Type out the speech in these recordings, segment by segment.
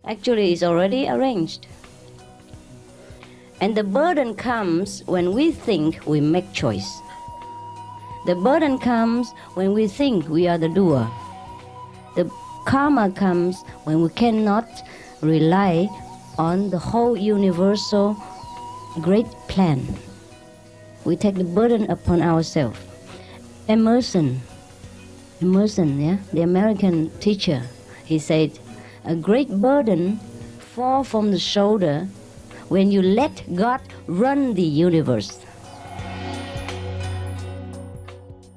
Actually, it's already arranged. And the burden comes when we think we make choice. The burden comes when we think we are the doer. The karma comes when we cannot rely on the whole universal great plan. We take the burden upon ourselves. Emerson, the American teacher, he said, a great burden falls from the shoulder when you let God run the universe.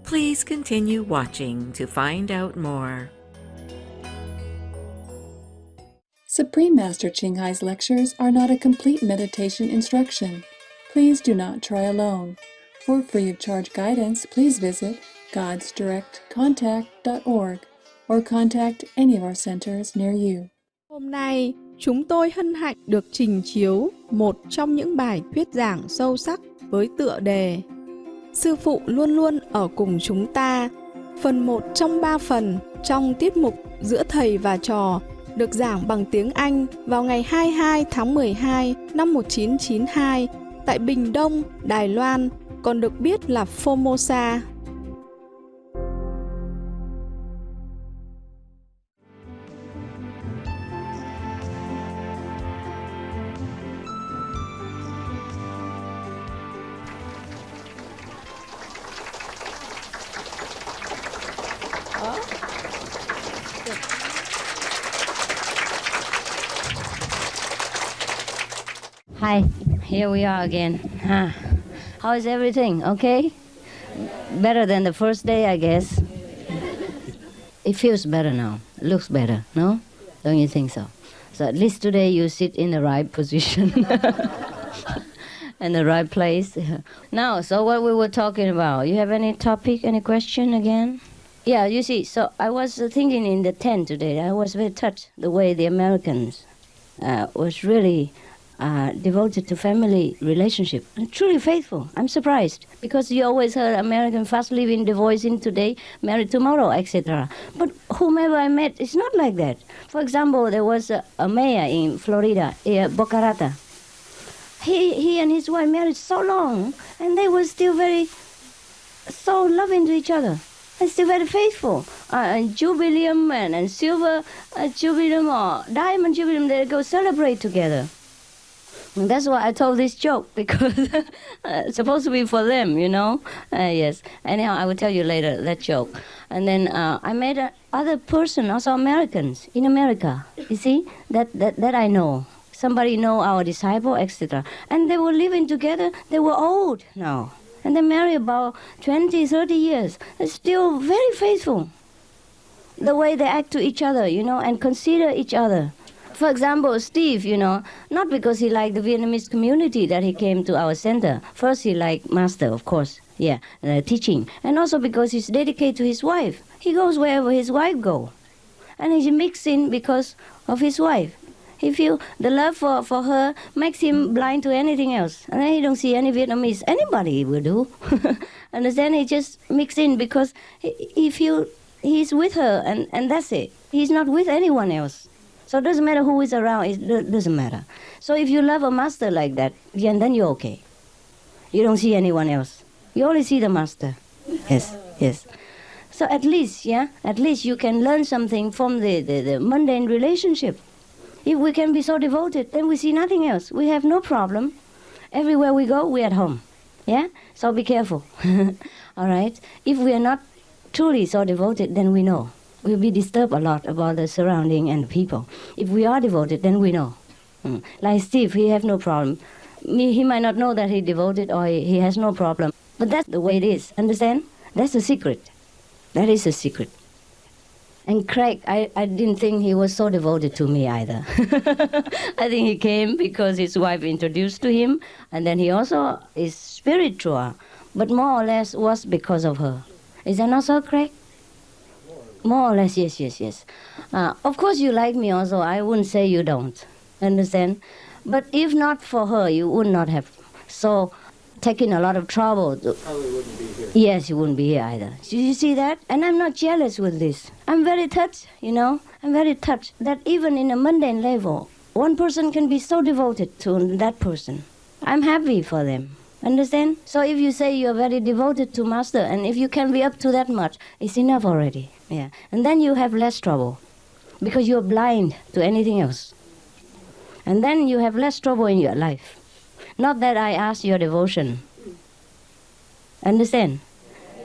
Please continue watching to find out more. Supreme Master Ching Hai's lectures are not a complete meditation instruction. Please do not try alone. For free of charge guidance, please visit godsdirectcontact.org or contact any of our centers near you. Hôm nay, chúng tôi hân hạnh được trình chiếu một trong những bài thuyết giảng sâu sắc với tựa đề Sư phụ luôn luôn ở cùng chúng ta, phần 1 trong 3 phần trong tiết mục Giữa Thầy và Trò, được giảng bằng tiếng Anh vào ngày 22 tháng 12 năm 1992 tại Bình Đông, Đài Loan, còn được biết là Formosa. Hi, here we are again. How is everything? Okay? Better than the first day, I guess. It feels better now. It looks better, no? Don't you think so? So at least today you sit in the right position. In the right place. Now, so what we were talking about, you have any topic, any question again? Yeah, you see, so I was thinking in the tent today, I was very touched the way the Americans was really devoted to family relationship and truly faithful. I'm surprised because you always heard American fast living, divorcing today, married tomorrow, etc. But whomever I met, it's not like that. For example, there was a mayor in Florida, Boca Raton. He and his wife married so long, and they were still so loving to each other. And still very faithful. Jubileum and silver jubileum or diamond jubileum, they go celebrate together. And that's why I told this joke, because it's supposed to be for them, you know. Yes. Anyhow, I will tell you later that joke. And then I met other person, also Americans in America. You see, that I know. Somebody know our disciple, etc. And they were living together. They were old now. And they married about 20, 30 years. They're still very faithful. The way they act to each other, you know, and consider each other. For example, Steve, you know, not because he liked the Vietnamese community that he came to our center. First, he liked Master, of course, teaching. And also because he's dedicated to his wife. He goes wherever his wife goes. And he's mixed in because of his wife. He feels the love for her makes him blind to anything else. And then he don't see any Vietnamese. Anybody will do. Understand? He just mix in because he feels he's with her and that's it. He's not with anyone else. So it doesn't matter who is around, it doesn't matter. So if you love a master like that, then you're okay. You don't see anyone else. You only see the master. Yes. So at least you can learn something from the mundane relationship. If we can be so devoted, then we see nothing else. We have no problem. Everywhere we go, we're at home. Yeah? So be careful. All right? If we are not truly so devoted, then we know. We'll be disturbed a lot about the surrounding and the people. If we are devoted, then we know. Like Steve, he have no problem. He might not know that he devoted or he has no problem. But that's the way it is. Understand? That's the secret. That is the secret. And Craig, I didn't think he was so devoted to me either. I think he came because his wife introduced to him, and then he also is spiritual, but more or less was because of her. Is that not so, Craig? More or less, yes. Of course you like me also. I wouldn't say you don't. Understand? But if not for her, you would not have. So taking a lot of trouble. Probably wouldn't be here. Yes, you wouldn't be here either. You see that? And I'm not jealous with this. I'm very touched, I'm very touched that even in a mundane level, one person can be so devoted to that person. I'm happy for them. Understand? So if you say you're very devoted to Master, and if you can be up to that much, it's enough already. Yeah. And then you have less trouble, because you're blind to anything else. And then you have less trouble in your life. Not that I ask your devotion. Understand?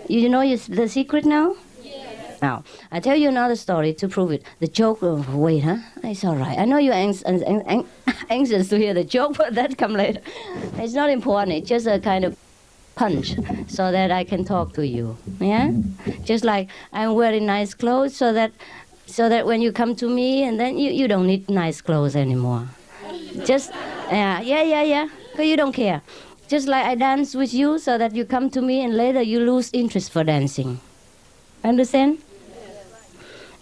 You know the secret now? Yes. Now, I tell you another story to prove it. The joke, wait, huh? It's all right. I know you're anxious to hear the joke, but that come later. It's not important. It's just a kind of punch so that I can talk to you. Yeah? Just like I'm wearing nice clothes so that when you come to me, and then you don't need nice clothes anymore. Just, yeah. But you don't care. Just like I dance with you so that you come to me and later you lose interest for dancing. Understand?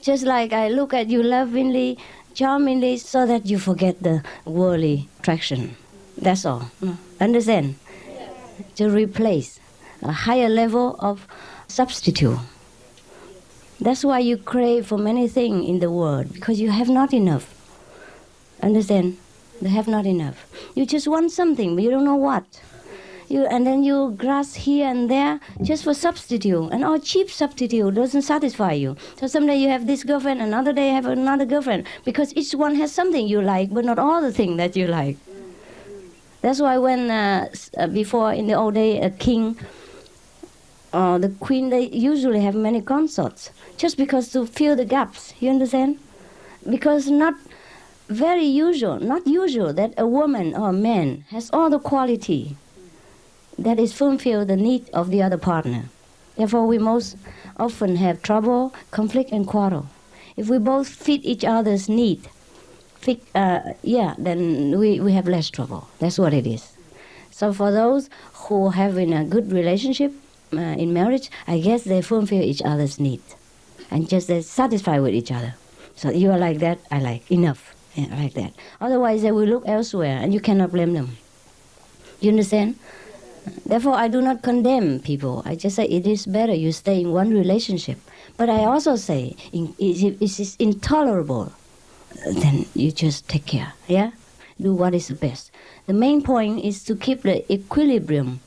Just like I look at you lovingly, charmingly, so that you forget the worldly attraction. That's all. Understand? To replace a higher level of substitute. That's why you crave for many things in the world, because you have not enough. Understand? You have not enough. You just want something, but you don't know what. And then you grasp here and there just for substitute. And all cheap substitute doesn't satisfy you. So someday you have this girlfriend, another day you have another girlfriend. Because each one has something you like, but not all the things that you like. That's why when, before in the old day, a king or the queen, they usually have many consorts. Just because to fill the gaps, you understand? Because not usual that a woman or a man has all the quality that is fulfill the need of the other partner. Therefore, we most often have trouble, conflict, and quarrel. If we both fit each other's need, then we have less trouble. That's what it is. So for those who have in a good relationship in marriage, I guess they fulfill each other's need, and just they're satisfied with each other. So you are like that, I like, enough. Yeah, like that. Otherwise, they will look elsewhere, and you cannot blame them. You understand? Therefore, I do not condemn people. I just say it is better you stay in one relationship. But I also say, if it is intolerable, then you just take care. Yeah? Do what is the best. The main point is to keep the equilibrium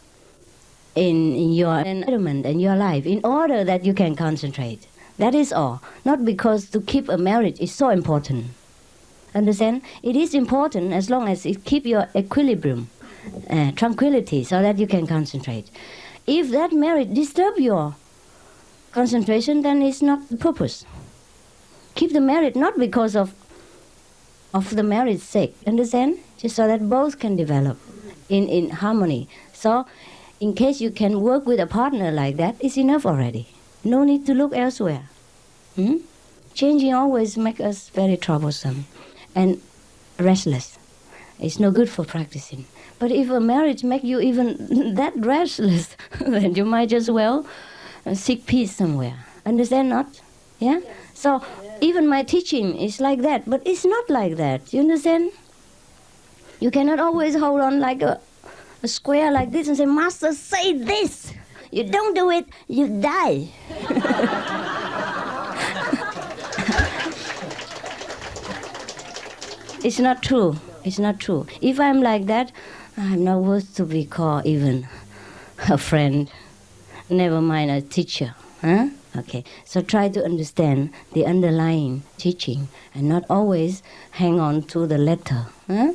in your environment and your life in order that you can concentrate. That is all. Not because to keep a marriage is so important. Understand? It is important as long as it keep your equilibrium, tranquility, so that you can concentrate. If that marriage disturb your concentration, then it's not the purpose. Keep the marriage not because of the marriage's sake. Understand? Just so that both can develop in harmony. So, in case you can work with a partner like that, it's enough already. No need to look elsewhere. Changing always makes us very troublesome and restless. It's no good for practicing. But if a marriage makes you even that restless, then you might as well seek peace somewhere. Understand not? Yeah? So even my teaching is like that, but it's not like that. You understand? You cannot always hold on like a square like this and say, Master, say this. You don't do it, you die. It's not true. It's not true. If I'm like that, I'm not worth to be called even a friend. Never mind a teacher. Huh? Okay. So try to understand the underlying teaching and not always hang on to the letter. Huh?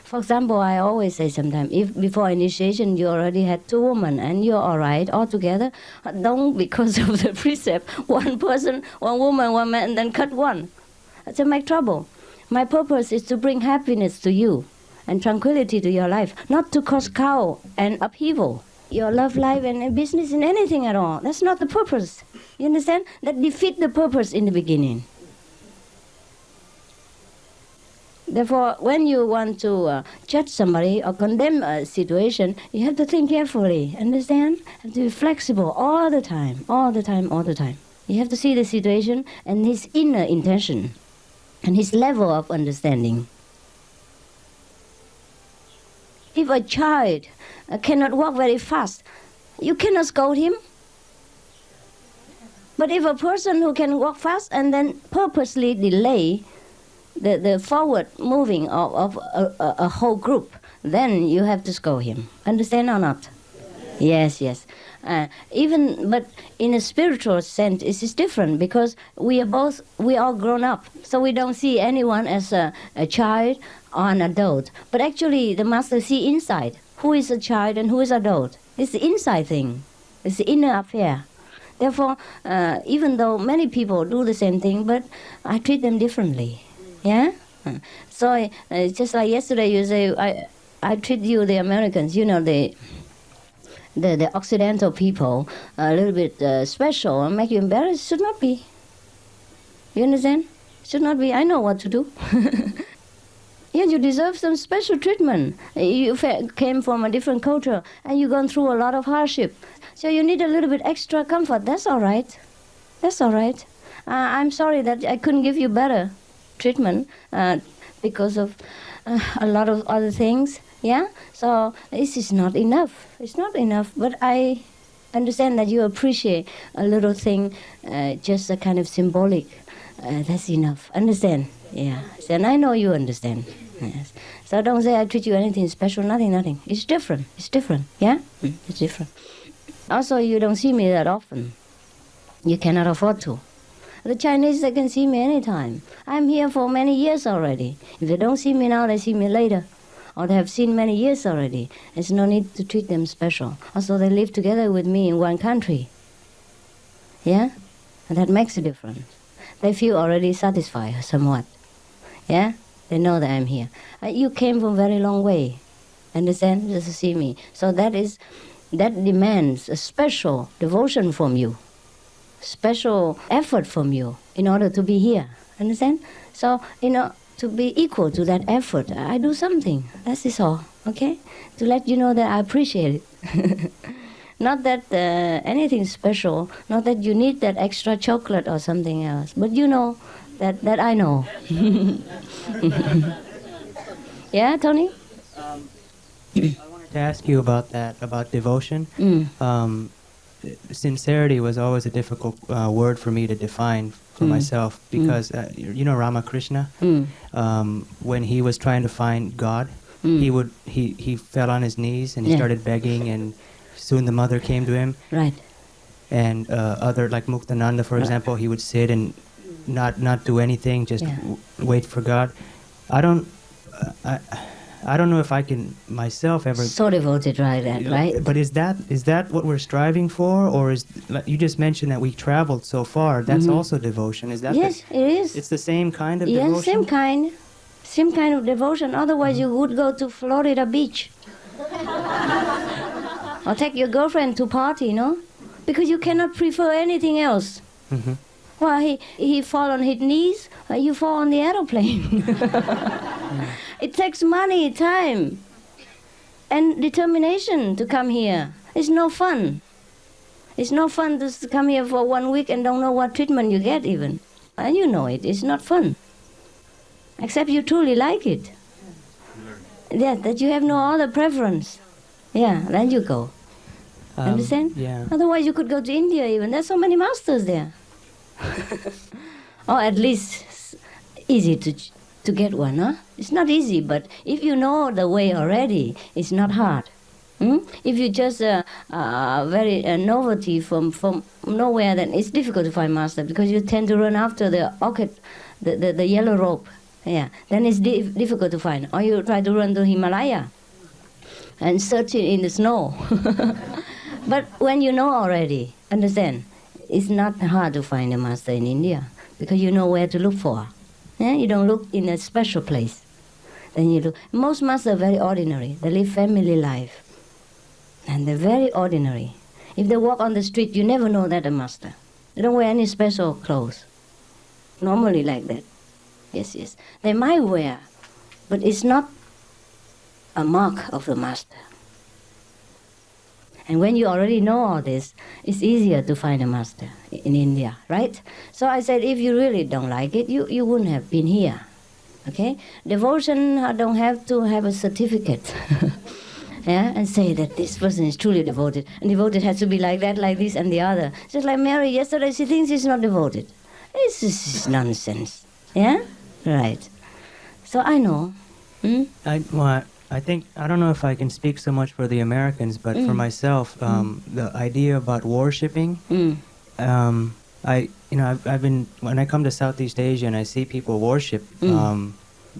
For example, I always say sometimes, if before initiation you already had 2 women and you're all right all together, don't, because of the precept, one person, 1 woman, 1 man, and then cut one. That's make trouble. My purpose is to bring happiness to you and tranquility to your life, not to cause chaos and upheaval. Your love life and business in anything at all. That's not the purpose. You understand? That defeats the purpose in the beginning. Therefore, when you want to judge somebody or condemn a situation, you have to think carefully. Understand? You have to be flexible all the time, all the time, all the time. You have to see the situation and his inner intention and his level of understanding. If a child cannot walk very fast, you cannot scold him. But if a person who can walk fast and then purposely delay the forward moving of a whole group, then you have to scold him. Understand or not? Yes. But in a spiritual sense, it is different because we all grown up, so we don't see anyone as a child or an adult. But actually, the master see inside who is a child and who is adult. It's the inside thing. It's the inner affair. Therefore, even though many people do the same thing, but I treat them differently. Yeah. So just like yesterday, you say I treat you, the Americans, the Occidental people, a little bit special and make you embarrassed. Should not be. You understand? Should not be. I know what to do. Yeah, you deserve some special treatment. You came from a different culture and you've gone through a lot of hardship. So you need a little bit extra comfort. That's all right. That's all right. I'm sorry that I couldn't give you better treatment because of a lot of other things. Yeah? So this is not enough. It's not enough. But I understand that you appreciate a little thing, just a kind of symbolic. That's enough. Understand? Yeah. And I know you understand. Yes. So don't say I treat you anything special. Nothing. It's different. Yeah? It's different. Also, you don't see me that often. You cannot afford to. The Chinese, they can see me anytime. I'm here for many years already. If they don't see me now, they see me later. Or they have seen many years already. There's no need to treat them special. Also, they live together with me in one country. Yeah? And that makes a difference. They feel already satisfied somewhat. Yeah? They know that I'm here. You came from a very long way. Understand? Just to see me. So that demands a special devotion from you. Special effort from you in order to be here. Understand? So, to be equal to that effort, I do something. That is all. Okay? To let you know that I appreciate it. Not that anything special, not that you need that extra chocolate or something else, but you know that I know. Yeah, Tony? I wanted to ask you about that, about devotion. Sincerity was always a difficult word for me to define for myself because, Ramakrishna, when he was trying to find God, he fell on his knees and he started begging, and soon the mother came to him. Right. And other, like Muktananda, for example, he would sit and not do anything, just wait for God. I don't know if I can myself ever. So devoted, right? But is that what we're striving for, or is, like you just mentioned that we traveled so far? That's also devotion. Is that? Yes, it is. It's the same kind of devotion. Yes, same kind of devotion. Otherwise, you would go to Florida Beach, or take your girlfriend to party, because you cannot prefer anything else. Well, he fall on his knees, you fall on the aeroplane. It takes money, time, and determination to come here. It's no fun. It's no fun to come here for 1 week and don't know what treatment you get even. And you know it. It's not fun. Except you truly like it. Yeah, that you have no other preference. Yeah, then you go. Understand? Yeah. Otherwise you could go to India even. There's so many masters there. Or at least easy to get one, huh? It's not easy, but if you know the way already, it's not hard. If you just very novelty from nowhere, then it's difficult to find master because you tend to run after the orchid, the yellow rope. Yeah, then it's difficult to find. Or you try to run to Himalaya and search it in the snow. But when you know already, understand, it's not hard to find a master in India because you know where to look for. Yeah? You don't look in a special place. Then you look. Most masters are very ordinary. They live family life. And they're very ordinary. If they walk on the street, you never know they're a master. They don't wear any special clothes. Normally like that. Yes. They might wear, but it's not a mark of the master. And when you already know all this, it's easier to find a master in India, right? So I said, if you really don't like it, you wouldn't have been here, okay? Devotion don't have to have a certificate. yeah, and say that this person is truly devoted. And devoted has to be like that, like this, and the other. Just like Mary yesterday, she thinks she's not devoted. This is nonsense. Yeah? Right. So I know. I think, I don't know if I can speak so much for the Americans, but for myself, the idea about worshipping, I've been, when I come to Southeast Asia and I see people worship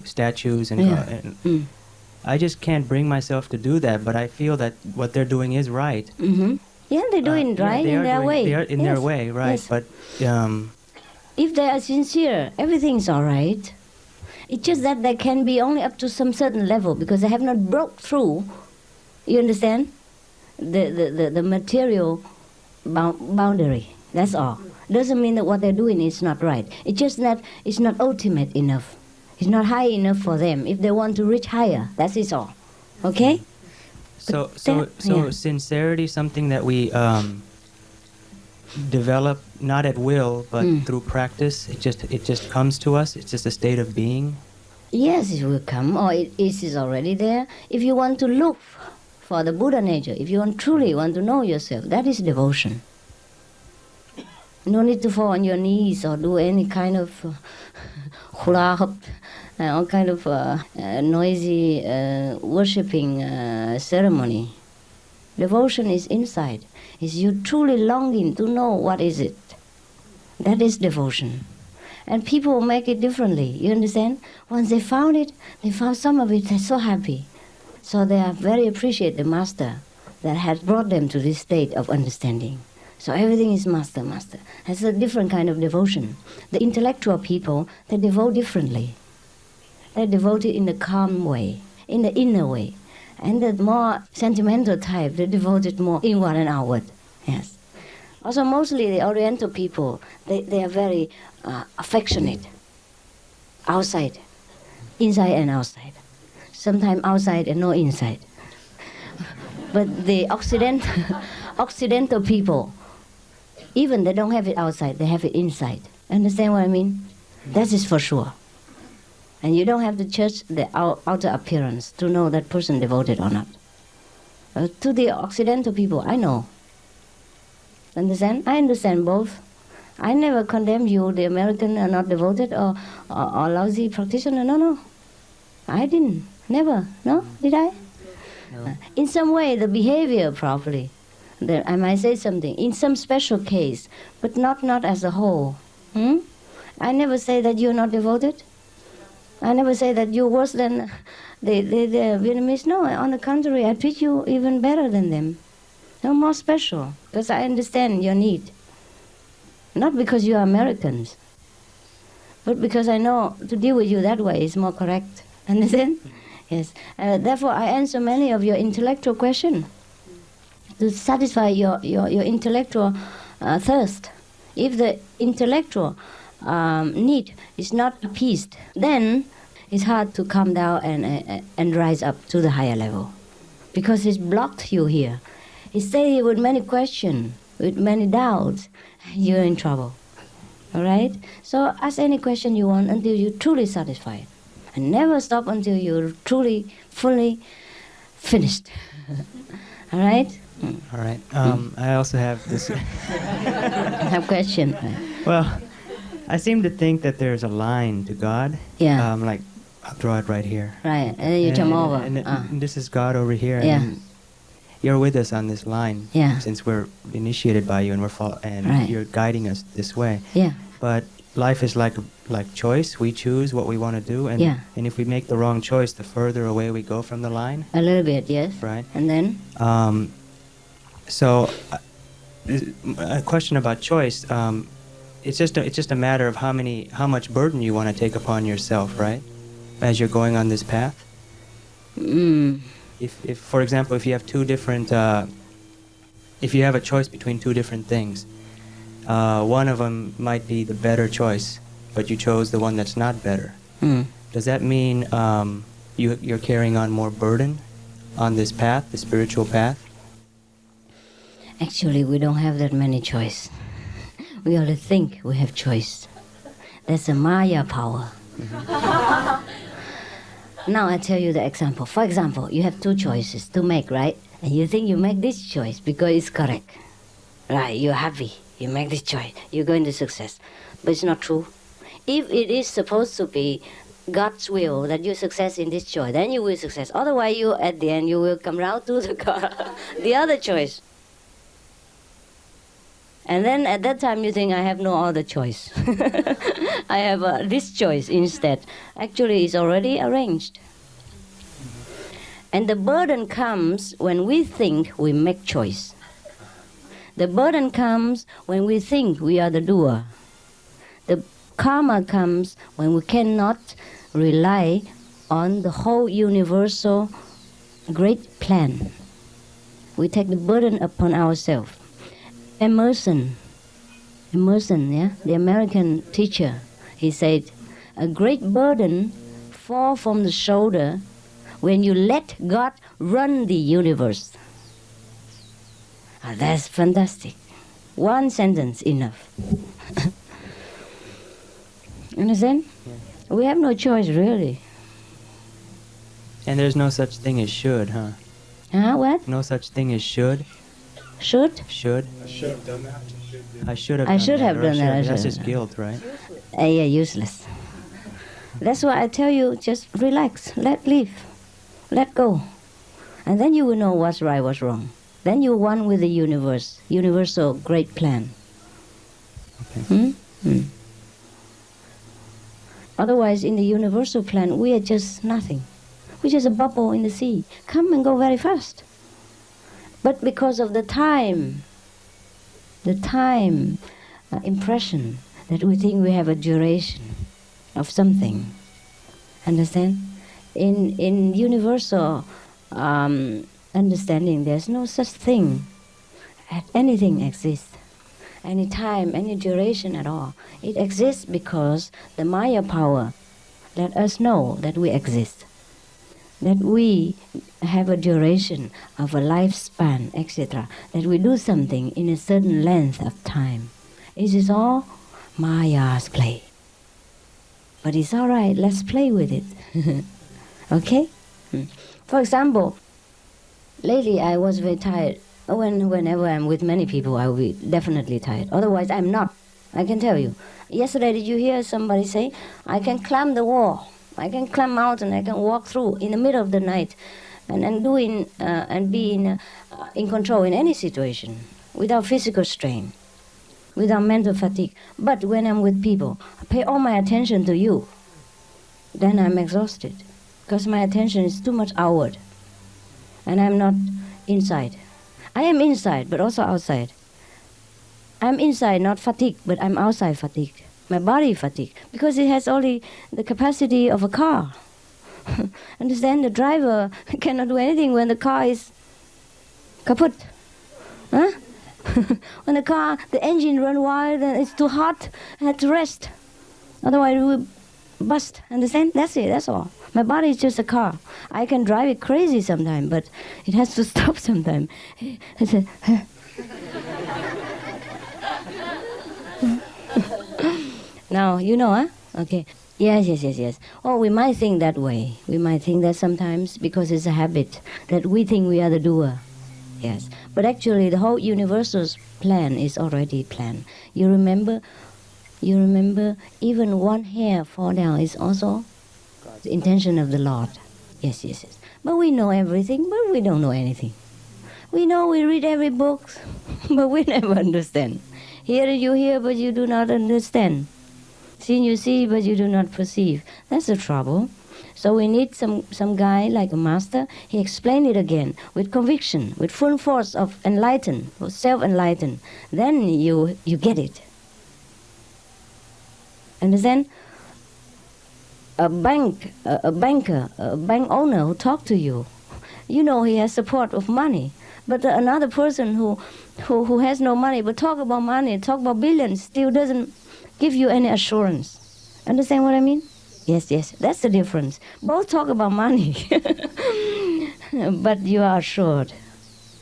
statues and I just can't bring myself to do that, but I feel that what they're doing is right. Yeah, they're doing right in their way. They are in their way, right. Yes. But if they are sincere, everything's all right. It's just that they can be only up to some certain level because they have not broke through, you understand, the material boundary. That's all. Doesn't mean that what they're doing is not right. It's just that it's not ultimate enough. It's not high enough for them. If they want to reach higher, that is all. Okay? So sincerity, something that we develop not at will, but through practice. It just comes to us. It's just a state of being. Yes, it will come, or it is already there. If you want to look for the Buddha nature, if you truly want to know yourself, that is devotion. No need to fall on your knees or do any kind of hula hoop, all kind of noisy worshipping ceremony. Devotion is inside. Is you truly longing to know what is it. That is devotion. And people make it differently, you understand? Once they found it, they found some of it, they're so happy. So they are very appreciate the master that has brought them to this state of understanding. So everything is master. That's a different kind of devotion. The intellectual people, they devote differently. They're devoted in the calm way, in the inner way. And the more sentimental type, they're devoted more inward and outward. Yes. Also, mostly the Oriental people, they are very affectionate. Outside, inside and outside. Sometimes outside and no inside. But the Occidental people, even they don't have it outside, they have it inside. Understand what I mean? That is for sure. And you don't have to judge the outer appearance to know that person devoted or not. To the Occidental people, I know. Understand? I understand both. I never condemn you, the American are not devoted or lousy practitioner. No. I didn't. Never. No? Did I? No. In some way, the behavior probably. I might say something. In some special case, but not as a whole. I never say that you're not devoted. I never say that you're worse than the Vietnamese. No, on the contrary, I treat you even better than them. No more special, because I understand your need. Not because you are Americans, but because I know to deal with you that way is more correct. Understand? Yes. Therefore, I answer many of your intellectual questions to satisfy your intellectual thirst. If the intellectual need is not appeased, then it's hard to come down and rise up to the higher level, because it's blocked you here. It stay here with many questions, with many doubts. You're in trouble. All right? So ask any question you want until you're truly satisfied, and never stop until you're truly, fully finished. All right? All right. I also have this. I have a question. Well, I seem to think that there's a line to God. Yeah. Like, I'll draw it right here. Right, and then you jump over. And this is God over here. Yeah. And you're with us on this line. Yeah. Since we're initiated by you and Right. you're guiding us this way. Yeah. But life is like choice. We choose what we want to do, and if we make the wrong choice, the further away we go from the line. A little bit, yes. Right. And then? So, a question about choice. It's just a matter of how much burden you want to take upon yourself, right? As you're going on this path. If for example, if you have two different, if you have a choice between two different things, one of them might be the better choice, but you chose the one that's not better. Does that mean you're carrying on more burden on this path, the spiritual path? Actually, we don't have that many choice. We only think we have choice. That's a Maya power. Now I tell you the example. For example, you have two choices to make, right? And you think you make this choice because it's correct. Right, you're happy. You make this choice. You go into success. But it's not true. If it is supposed to be God's will that you success in this choice, then you will success. Otherwise, you at the end, you will come round to the other choice. And then at that time you think, I have no other choice. I have this choice instead. Actually, it's already arranged. And the burden comes when we think we make choice. The burden comes when we think we are the doer. The karma comes when we cannot rely on the whole universal great plan. We take the burden upon ourselves. Emerson, yeah, the American teacher, he said, a great burden falls from the shoulder when you let God run the universe. That's fantastic. One sentence enough. Understand? Yeah. We have no choice, really. And there's no such thing as should, huh? What? No such thing as should. Should? Should. I should have done that. I should have done that. That's just guilt, right? Yeah, useless. That's why I tell you, just relax, let live, let go. And then you will know what's right, what's wrong. Then you're one with the universe, universal great plan. Okay. Otherwise, in the universal plan, we are just nothing. We're just a bubble in the sea. Come and go very fast. But because of the time impression that we think we have a duration of something. Understand? In universal understanding, there's no such thing. Anything exists. Any time, any duration at all. It exists because the Maya power let us know that we exist. That we have a duration of a lifespan, etc. That we do something in a certain length of time. It is all Maya's play. But it's all right, let's play with it. Okay? For example, lately I was very tired. Whenever I'm with many people, I will be definitely tired. Otherwise, I'm not. I can tell you. Yesterday, did you hear somebody say, I can climb the wall. I can climb mountain, I can walk through in the middle of the night and be in control in any situation without physical strain, without mental fatigue. But when I'm with people, I pay all my attention to you. Then I'm exhausted because my attention is too much outward and I'm not inside. I am inside, but also outside. I'm inside, not fatigued, but I'm outside fatigued. My body fatigue, because it has only the capacity of a car. Understand? The driver cannot do anything when the car is kaput. Huh? When the engine run wild and it's too hot, I have to rest. Otherwise it will bust. Understand? That's it, that's all. My body is just a car. I can drive it crazy sometimes, but it has to stop sometimes. Now, you know, huh? Okay. Yes. Oh, we might think that way. We might think that sometimes because it's a habit that we think we are the doer. Yes. But actually, the whole universal's plan is already planned. You remember even one hair fall down is also the intention of the Lord. Yes. But we know everything, but we don't know anything. We read every book, but we never understand. Hear you hear, but you do not understand. See you see, but you do not perceive. That's the trouble. So we need some guy like a master. He explained it again with conviction, with full force of enlighten, or self-enlighten. Then you get it. Understand? A banker, a bank owner who talk to you, you know he has support of money. But another person who has no money, but talk about money, talk about billions, still doesn't give you any assurance. Understand what I mean? Yes, that's the difference. Both talk about money, but you are assured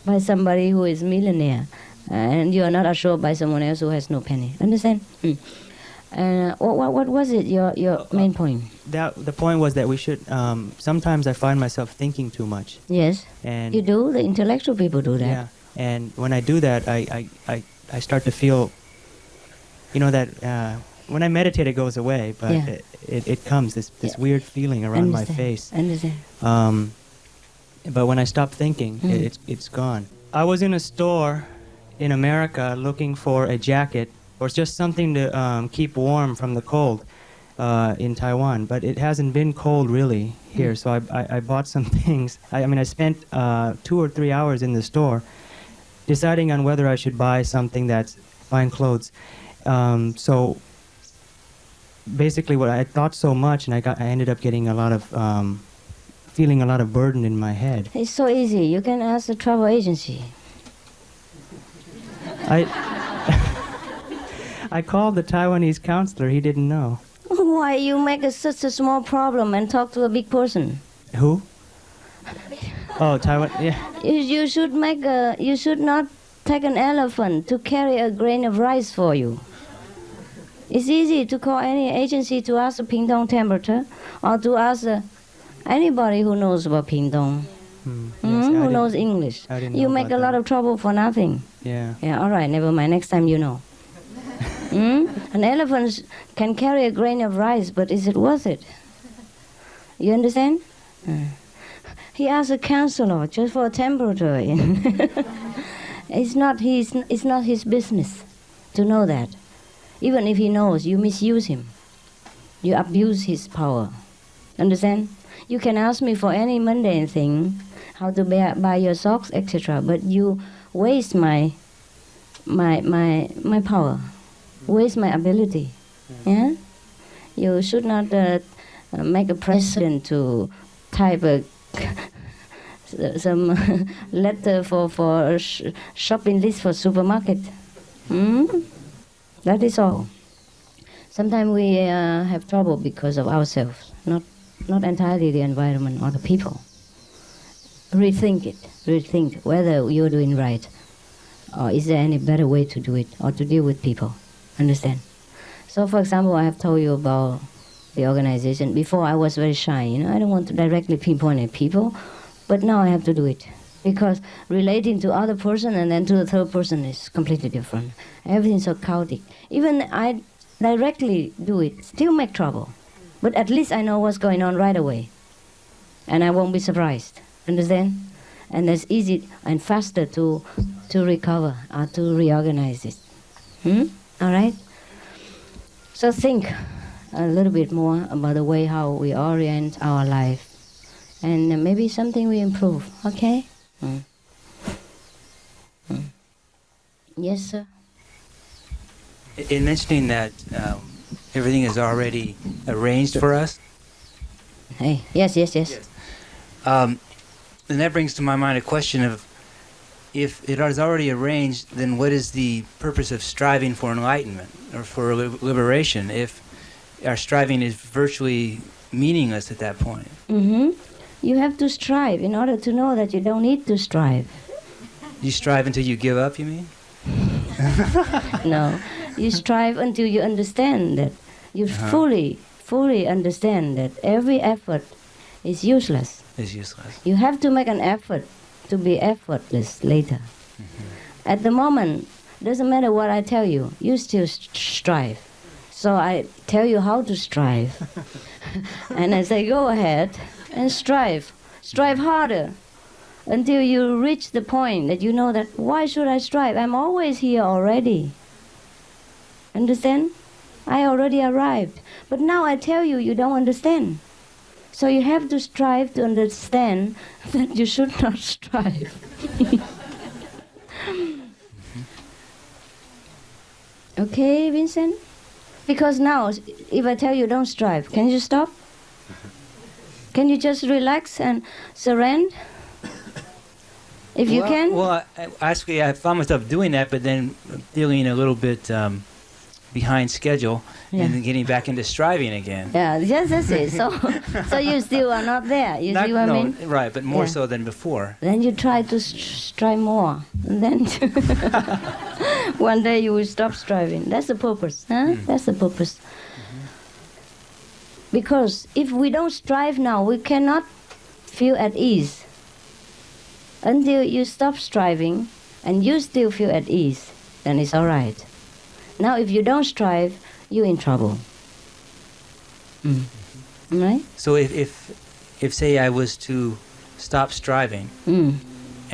by somebody who is millionaire, and you are not assured by someone else who has no penny. Understand? And what was it? Your main point? The point was that we should. Sometimes I find myself thinking too much. Yes. And you do. The intellectual people do that. Yeah. And when I do that, I start to feel. That when I meditate, it goes away, but it comes this weird feeling around my face. Understand. But when I stop thinking, it's gone. I was in a store in America looking for a jacket or just something to keep warm from the cold in Taiwan, but it hasn't been cold really here, so I bought some things. I spent 2 or 3 hours in the store deciding on whether I should buy something that's fine clothes. So basically what I thought so much, and I ended up getting feeling a lot of burden in my head. It's so easy. You can ask the travel agency. I called the Taiwanese counselor. He didn't know. Why you make such a small problem and talk to a big person? Who? Oh, Taiwan. Yeah. You should You should not take an elephant to carry a grain of rice for you. It's easy to call any agency to ask the Pingdong temperature, or to ask anybody who knows about Pingdong, who knows English. You make a lot of trouble for nothing. Yeah. Yeah. All right. Never mind. Next time you know. An elephant can carry a grain of rice, but is it worth it? You understand? He asked a counselor just for a temperature. It's not his business to know that. Even if he knows, you misuse him. You abuse his power. Understand? You can ask me for any mundane thing, how to buy your socks, etc. But you waste my power, waste my ability. Yeah. You should not make a precedent to type some letter for a shopping list for supermarket. That is all. Sometimes we have trouble because of ourselves, not entirely the environment or the people. Rethink it. Rethink whether you're doing right, or is there any better way to do it, or to deal with people. Understand? So, for example, I have told you about the organization. Before, I was very shy. I don't want to directly pinpoint at people, but now I have to do it. Because relating to other person and then to the third person is completely different. Everything's so chaotic. Even I directly do it, still make trouble. But at least I know what's going on right away. And I won't be surprised. Understand? And it's easy and faster to recover or to reorganize it. All right? So think a little bit more about the way how we orient our life. And maybe something we improve, okay? Yes, sir. In mentioning that everything is already arranged for us. Hey, yes. Then that brings to my mind a question of, if it is already arranged, then what is the purpose of striving for enlightenment or for liberation if our striving is virtually meaningless at that point? You have to strive in order to know that you don't need to strive. You strive until you give up, you mean? No. You strive until you understand that. You fully understand that every effort is useless. It's useless. You have to make an effort to be effortless later. At the moment, doesn't matter what I tell you, you still strive. So I tell you how to strive. And I say, go ahead and strive. Strive harder until you reach the point that you know that, why should I strive? I'm always here already. Understand? I already arrived. But now I tell you, you don't understand. So you have to strive to understand that you should not strive. Okay, Vincent? Because now, if I tell you don't strive, can you stop? Can you just relax and surrender? If you can? Well, I found myself doing that, but then feeling a little bit behind schedule, and then getting back into striving again. Yeah, yes, that's it. So you still are not there. You see what I mean? Right, but more so than before. Then you try to strive more. And then One day you will stop striving. That's the purpose. Huh? That's the purpose. Because if we don't strive now, we cannot feel at ease. Until you stop striving and you still feel at ease, then it's all right. Now if you don't strive, you're in trouble. Right? So if say I was to stop striving,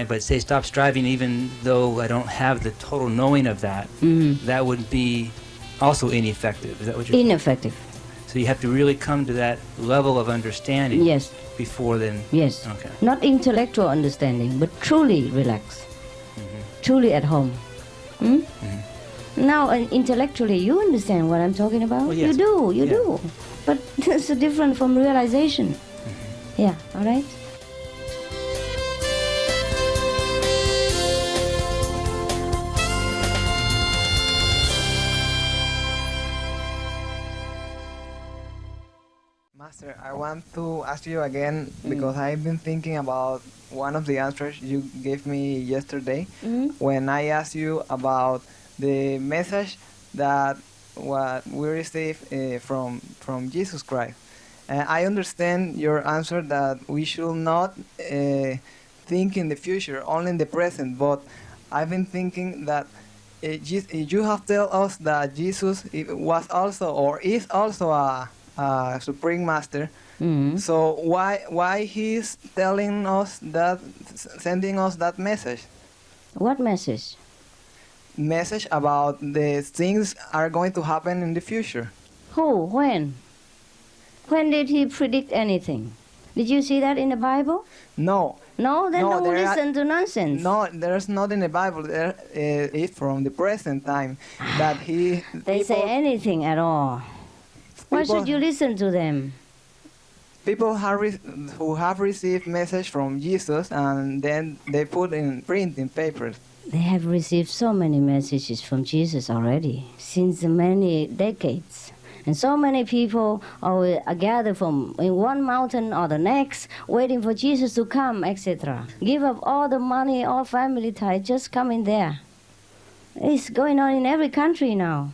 but say stop striving even though I don't have the total knowing of that, that would be also ineffective. Is that what you're saying? Ineffective. So you have to really come to that level of understanding. Yes. Before then. Yes. Okay. Not intellectual understanding, but truly relaxed. Truly at home. Now, intellectually, you understand what I'm talking about? Well, yes. You do. But it's different from realization. Yeah, all right? Master, I want to ask you again because I've been thinking about one of the answers you gave me yesterday when I asked you about the message that what we receive from Jesus Christ. I understand your answer that we should not think in the future, only in the present, but I've been thinking that you have told us that Jesus was also or is also a Supreme Master. So why he's telling us that, sending us that message? What message? Message about the things are going to happen in the future. Who? When? When did he predict anything? Did you see that in the Bible? No. No? Then don't listen to nonsense. No, there's not in the Bible. There is from the present time that he... They say anything at all. Why should you listen to them? People who have received message from Jesus and then they put in print in papers. They have received so many messages from Jesus already, since many decades. And so many people are gathered from in one mountain or the next, waiting for Jesus to come, etc. Give up all the money, all family ties, just come in there. It's going on in every country now.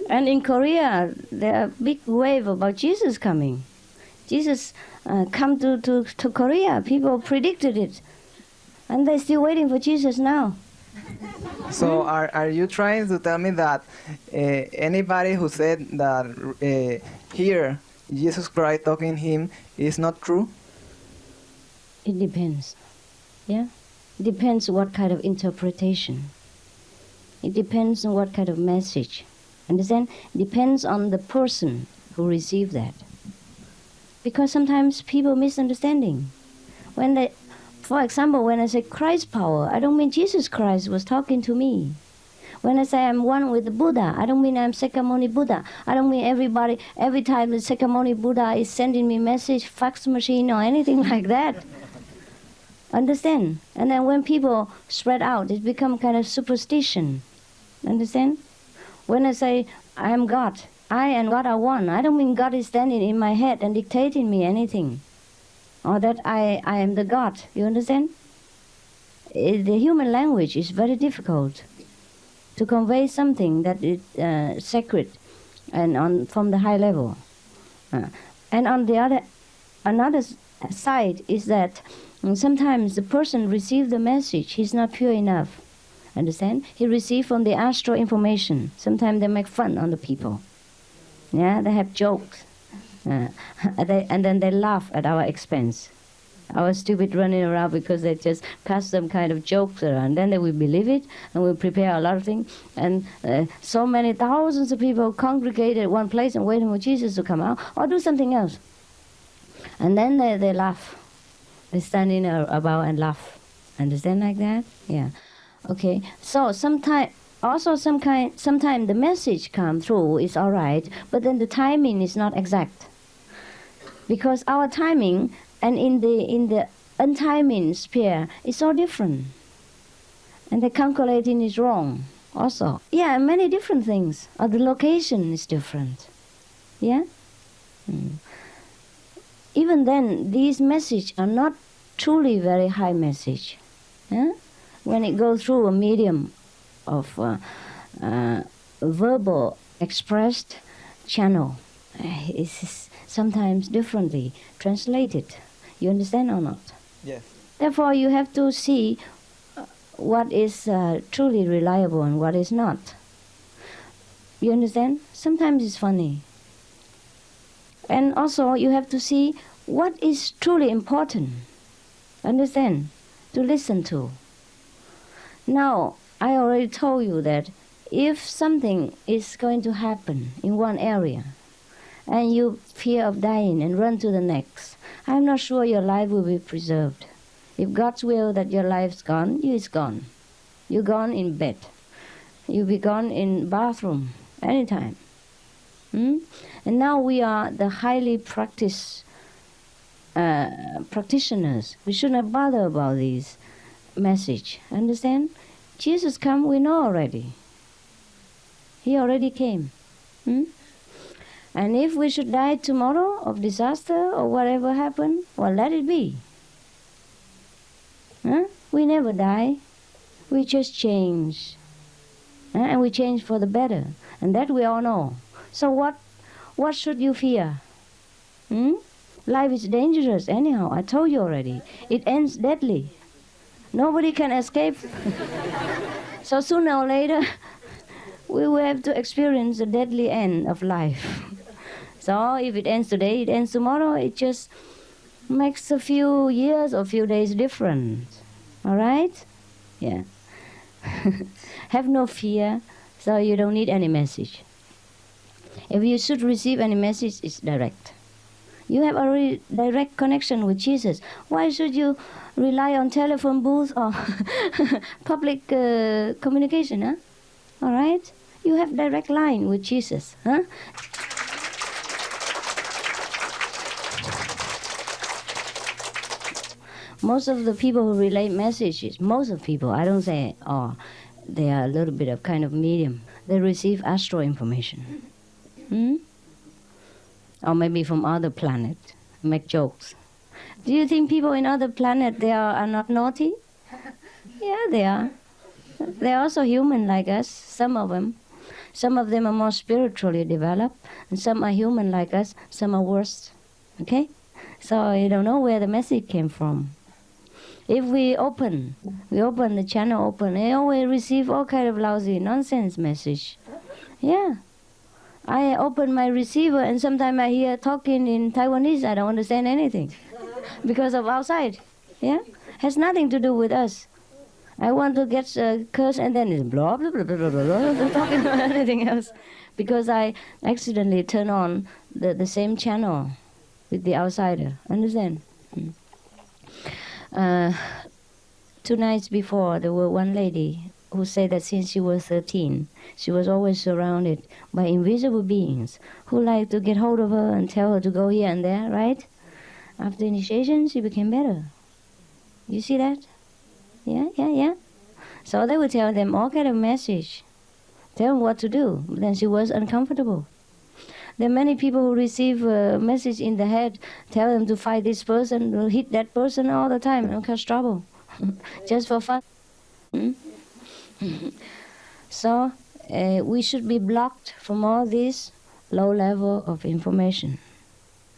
And in Korea, there are big wave about Jesus coming. Jesus come to Korea. People predicted it. And they're still waiting for Jesus now. So are you trying to tell me that anybody who said that here Jesus Christ talking him is not true? It depends. Yeah? It depends what kind of interpretation. It depends on what kind of message. Understand? It depends on the person who received that. Because sometimes people misunderstanding. When they, for example, when I say Christ power, I don't mean Jesus Christ was talking to me. When I say I'm one with the Buddha, I don't mean I'm Sakyamuni Buddha. I don't mean everybody, every time the Sakyamuni Buddha is sending me message, fax machine or anything like that. Understand? And then when people spread out, it become kind of superstition. Understand? When I say I am God, I and God are one, I don't mean God is standing in my head and dictating me anything. Or that I am the God. You understand? The human language is very difficult to convey something that is sacred and from the high level. And on the another side is that sometimes the person receives the message, he's not pure enough. Understand? He received from the astral information. Sometimes they make fun on the people. Yeah, they have jokes. And then they laugh at our expense. Our stupid running around because they just pass some kind of jokes around. Then they will believe it and will prepare a lot of things. And so many thousands of people congregated at one place and waiting for Jesus to come out or do something else. And then they laugh. They stand in about and laugh. Understand like that? Yeah. Okay. So sometimes the message come through is all right, but then the timing is not exact. Because our timing and in the untiming sphere is so different. And the calculating is wrong also. Yeah, many different things. Or the location is different. Yeah? Even then, these messages are not truly very high message. Yeah? When it goes through a medium of verbal expressed channel is sometimes differently translated. You understand or not? Yes. Therefore, you have to see what is truly reliable and what is not. You understand? Sometimes it's funny. And also, you have to see what is truly important. Understand? To listen to. Now, I already told you that if something is going to happen in one area, and you fear of dying and run to the next, I'm not sure your life will be preserved. If God's will that your life's gone, it's gone. You're gone in bed. You'll be gone in bathroom anytime. And now we are the highly practiced practitioners. We should not bother about this message. Understand? Jesus come, we know already. He already came. And if we should die tomorrow of disaster or whatever happened, well, let it be. We never die. We just change. And we change for the better. And that we all know. So what should you fear? Life is dangerous anyhow. I told you already. It ends deadly. Nobody can escape. So sooner or later, we will have to experience the deadly end of life. So if it ends today, it ends tomorrow. It just makes a few years or few days different. All right? Yeah. Have no fear, so you don't need any message. If you should receive any message, it's direct. You have already direct connection with Jesus. Why should you rely on telephone booth or public communication? Huh? All right? You have direct line with Jesus. Huh? Most of the people who relay messages, most of people, I don't say, they are a little bit of kind of medium. They receive astral information. Or maybe from other planet, make jokes. Do you think people in other planet, they are not naughty? Yeah, they are. They're also human like us, some of them. Some of them are more spiritually developed, and some are human like us, some are worse. Okay? So you don't know where the message came from. If we open the channel open, they always receive all kind of lousy nonsense message. Yeah. I open my receiver and sometimes I hear talking in Taiwanese. I don't understand anything because of outside. Yeah, has nothing to do with us. I want to get a curse and then it's blah blah blah blah blah blah, talking about anything else because I accidentally turn on the same channel with the outsider. Understand? 2 nights before, there were one lady who said that since she was 13, she was always surrounded by invisible beings who like to get hold of her and tell her to go here and there, right? After initiation, she became better. You see that? Yeah. So they would tell them all kind of message, tell them what to do. Then she was uncomfortable. There are many people who receive a message in the head, tell them to fight this person, hit that person all the time, and cause trouble, just for fun. So we should be blocked from all this low level of information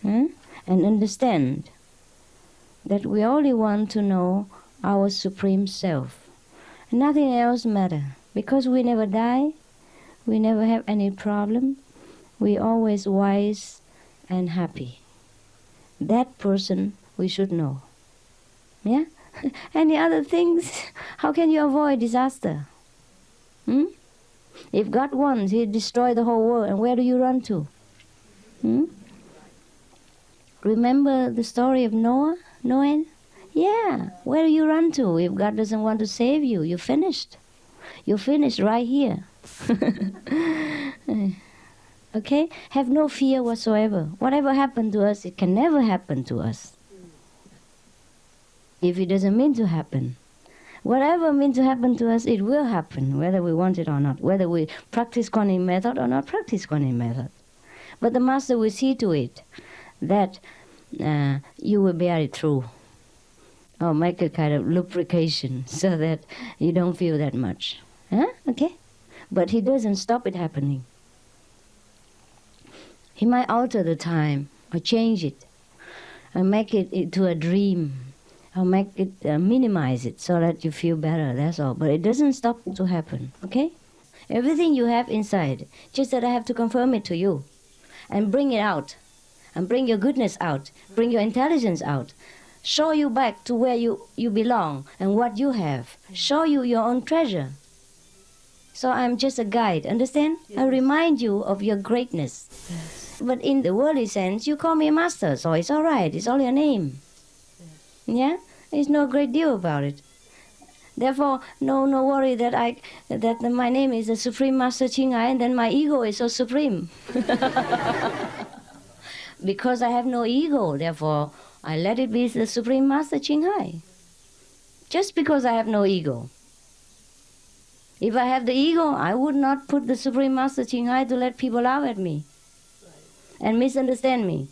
and understand that we only want to know our Supreme Self. Nothing else matters because we never die, we never have any problem, we always wise and happy. That person we should know. Yeah? Any other things? How can you avoid disaster? If God wants, He'll destroy the whole world. And where do you run to? Remember the story of Noah? Yeah. Where do you run to? If God doesn't want to save you, you're finished. You're finished right here. Okay? Have no fear whatsoever. Whatever happened to us, it can never happen to us. If it doesn't mean to happen. Whatever means to happen to us, it will happen, whether we want it or not, whether we practice Kuan method or not practice Kuan method. But the Master will see to it that you will bear it through, or make a kind of lubrication so that you don't feel that much. Huh? Okay? But he doesn't stop it happening. He might alter the time or change it or make it into a dream or make it minimize it so that you feel better, that's all. But it doesn't stop to happen, okay? Everything you have inside, just that I have to confirm it to you and bring it out and bring your goodness out, bring your intelligence out, show you back to where you belong and what you have, show you your own treasure. So I'm just a guide, understand? Yes. I remind you of your greatness. Yes. But in the worldly sense, you call me a master, so it's all right. It's only a name. Yes. Yeah? There's no great deal about it. Therefore, no worry that my name is the Supreme Master Qinghai and then my ego is so supreme. Because I have no ego, therefore I let it be the Supreme Master Qinghai. Just because I have no ego. If I have the ego, I would not put the Supreme Master Qinghai to let people laugh at me and misunderstand me.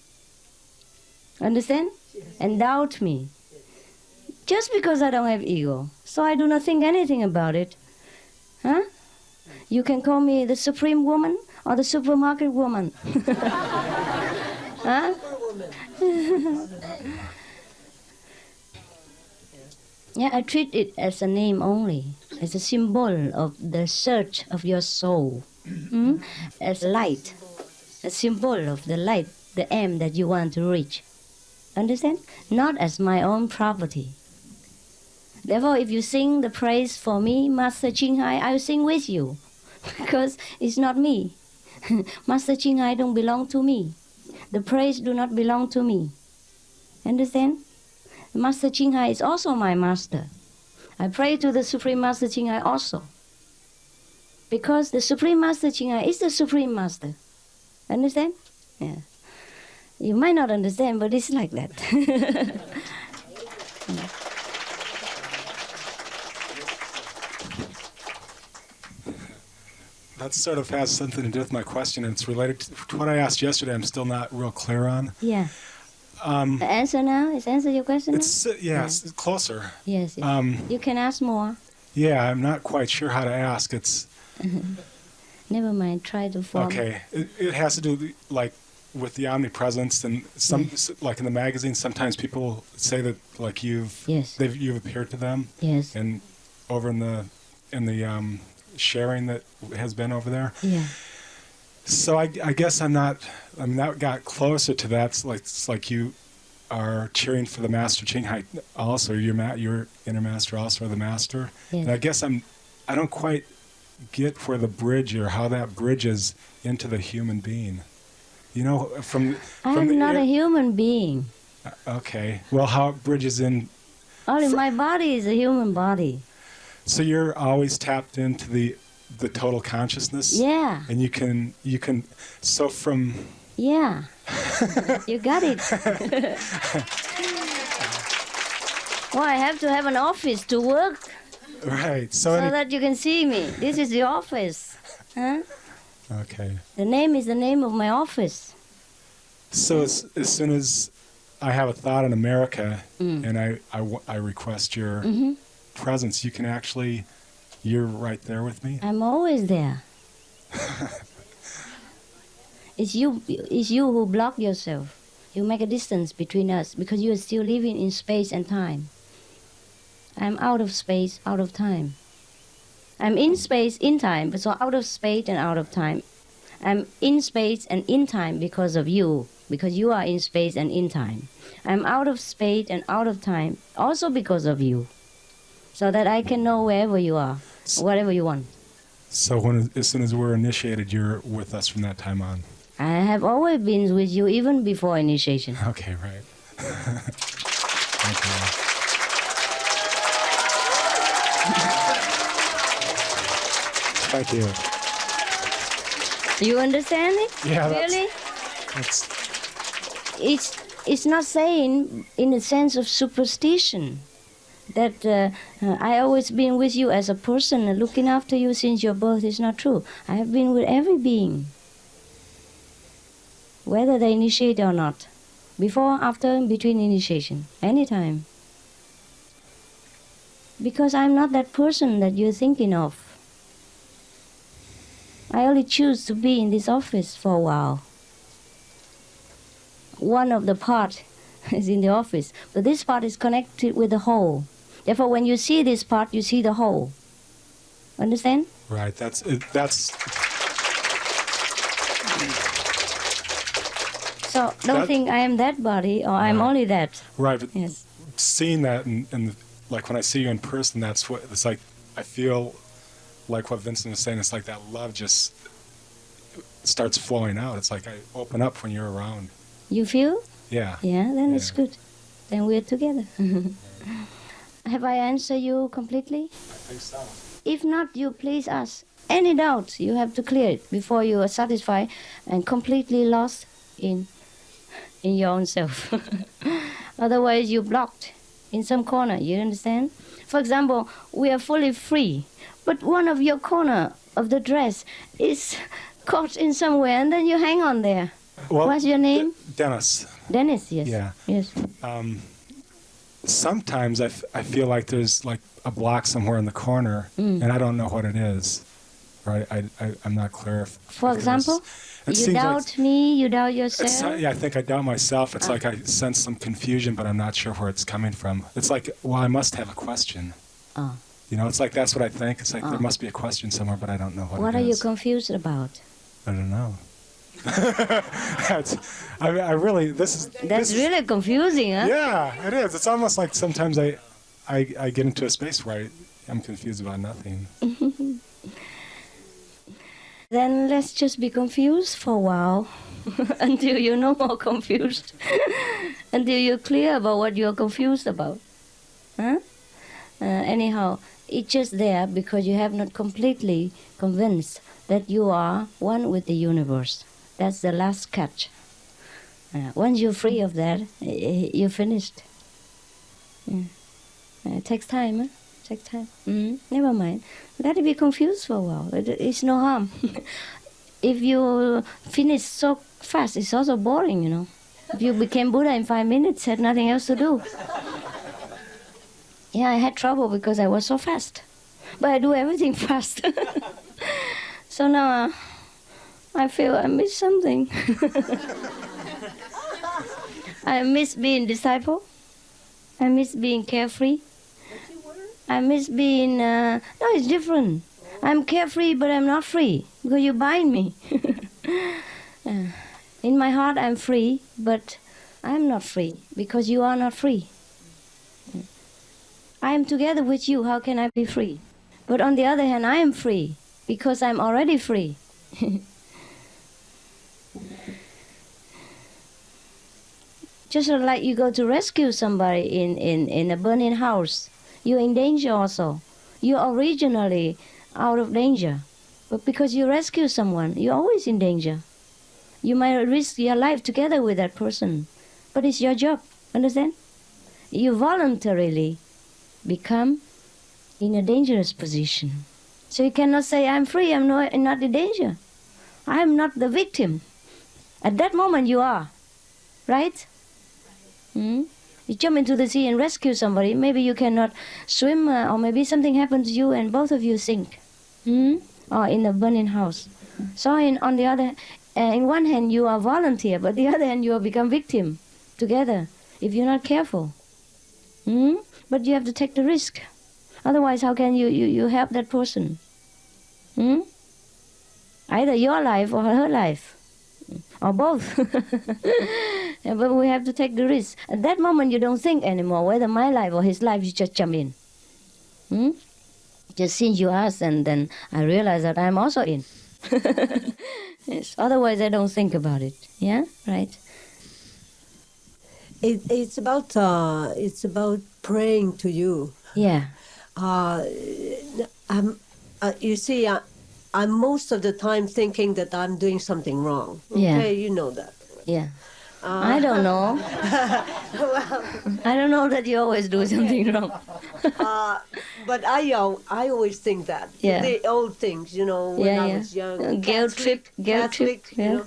Understand? Yes. And doubt me. Yes. Just because I don't have ego. So I do not think anything about it. Huh? You can call me the Supreme Woman or the Supermarket Woman. Huh? Yeah, I treat it as a name only, as a symbol of the search of your soul, as light, a symbol of the light, the aim that you want to reach. Understand? Not as my own property. Therefore, if you sing the praise for me, Master Qinghai, I will sing with you, because it's not me. Master Qinghai don't belong to me. The praise do not belong to me. Understand? Master Qinghai is also my master. I pray to the Supreme Master Qinghai also. Because the Supreme Master Qinghai is the Supreme Master. Understand? Yeah. You might not understand, but it's like that. That sort of has something to do with my question, and it's related to what I asked yesterday. I'm still not real clear on. Yeah. The answer now? Is answer your question it's, now? It's closer. Yes. You can ask more. Yeah, I'm not quite sure how to ask. It's... Never mind, try to form. Okay. It has to do, like, with the omnipresence, and some, like in the magazine, sometimes people say that, like, you've appeared to them. Yes. And over in the sharing that has been over there. Yeah. So I guess that got closer to that. It's like you are cheering for the Master Qinghai also. Your inner master also, or the master. Yes. And I guess I don't quite get where the bridge, or how that bridges into the human being. You know, I'm not a human being. Okay. Well, how it bridges in... Only my body is a human body. So you're always tapped into the total consciousness? Yeah. And you can so from... Yeah. You got it. Well, I have to have an office to work. Right. So that you can see me. This is the office. Huh? Okay. The name is the name of my office. So as soon as I have a thought in America and I request your presence, you can actually... You're right there with me? I'm always there. It's you who block yourself. You make a distance between us because you are still living in space and time. I'm out of space, out of time. I'm in space, in time, but so out of space and out of time. I'm in space and in time because of you, because you are in space and in time. I'm out of space and out of time also because of you, so that I can know wherever you are. Whatever you want. So as soon as we're initiated, you're with us from that time on? I have always been with you even before initiation. Okay, right. Okay. Thank you. You understand it? Yeah, really? It's not saying in the sense of superstition. That I always been with you as a person, looking after you since your birth is not true. I have been with every being, whether they initiate or not, before, after, between initiation, anytime. Because I'm not that person that you're thinking of. I only choose to be in this office for a while. One of the part is in the office, but this part is connected with the whole. Therefore, when you see this part, you see the whole. Understand? Right. That's. So don't think I am that body or I'm only that. Right. But yes. Seeing that and like when I see you in person, that's what it's like. I feel like what Vincent was saying. It's like that love just starts flowing out. It's like I open up when you're around. You feel? Yeah. Yeah, then it's good. Then we're together. Have I answered you completely? I think so. If not, you please ask. Any doubt, you have to clear it before you are satisfied and completely lost in your own self. Otherwise, you're blocked in some corner. You understand? For example, we are fully free, but one of your corner of the dress is caught in somewhere, and then you hang on there. Well, what's your name? Dennis. Dennis, yes. Yeah. Yes. Sometimes I feel like there's like a block somewhere in the corner, and I don't know what it is. Right? I'm not clear if. For example, you doubt me, you doubt yourself. Yeah, I think I doubt myself. It's like I sense some confusion, but I'm not sure where it's coming from. It's like, well, I must have a question. You know, it's like that's what I think. It's like there must be a question somewhere, but I don't know what it is. What are you confused about? I don't know. I really, That's really confusing, huh? Yeah, it is. It's almost like sometimes I get into a space where I'm confused about nothing. Then let's just be confused for a while until you're no more confused. Until you're clear about what you're confused about. Huh? Anyhow, it's just there because you have not completely convinced that you are one with the universe. That's the last catch. Once you're free of that, you're finished. It takes time, huh? Take time. Never mind. Let it be confused for a while. It's no harm. If you finish so fast, it's also boring, you know. If you became Buddha in 5 minutes, had nothing else to do. Yeah, I had trouble because I was so fast. But I do everything fast. So now I feel I miss something. I miss being disciple. I miss being carefree. I miss being, no, it's different. I'm carefree, but I'm not free, because you bind me. In my heart, I'm free, but I'm not free, because you are not free. I am together with you, how can I be free? But on the other hand, I am free, because I'm already free. Just like you go to rescue somebody in a burning house. You're in danger also. You're originally out of danger. But because you rescue someone, you're always in danger. You might risk your life together with that person. But it's your job, understand? You voluntarily become in a dangerous position. So you cannot say, I'm free, I'm not in danger. I'm not the victim. At that moment you are, right? You jump into the sea and rescue somebody. Maybe you cannot swim, or maybe something happens to you and both of you sink. Or in a burning house. So on the other, in one hand you are volunteer, but the other hand you will become victim together if you're not careful. But you have to take the risk. Otherwise, how can you help that person? Either your life or her life. Or both. But we have to take the risk. At that moment, you don't think anymore whether my life or his life, you just jump in. Just since you asked, and then I realize that I'm also in. Yes. Otherwise, I don't think about it. Yeah, right. It's about praying to you. Yeah. You see, I'm most of the time thinking that I'm doing something wrong. Okay, Yeah. You know that. Yeah. I don't know. I don't know that you always do something wrong. But I always think that. Yeah. The old things, you know, when I was young. Guilt trip. Catholic, Yeah. you know.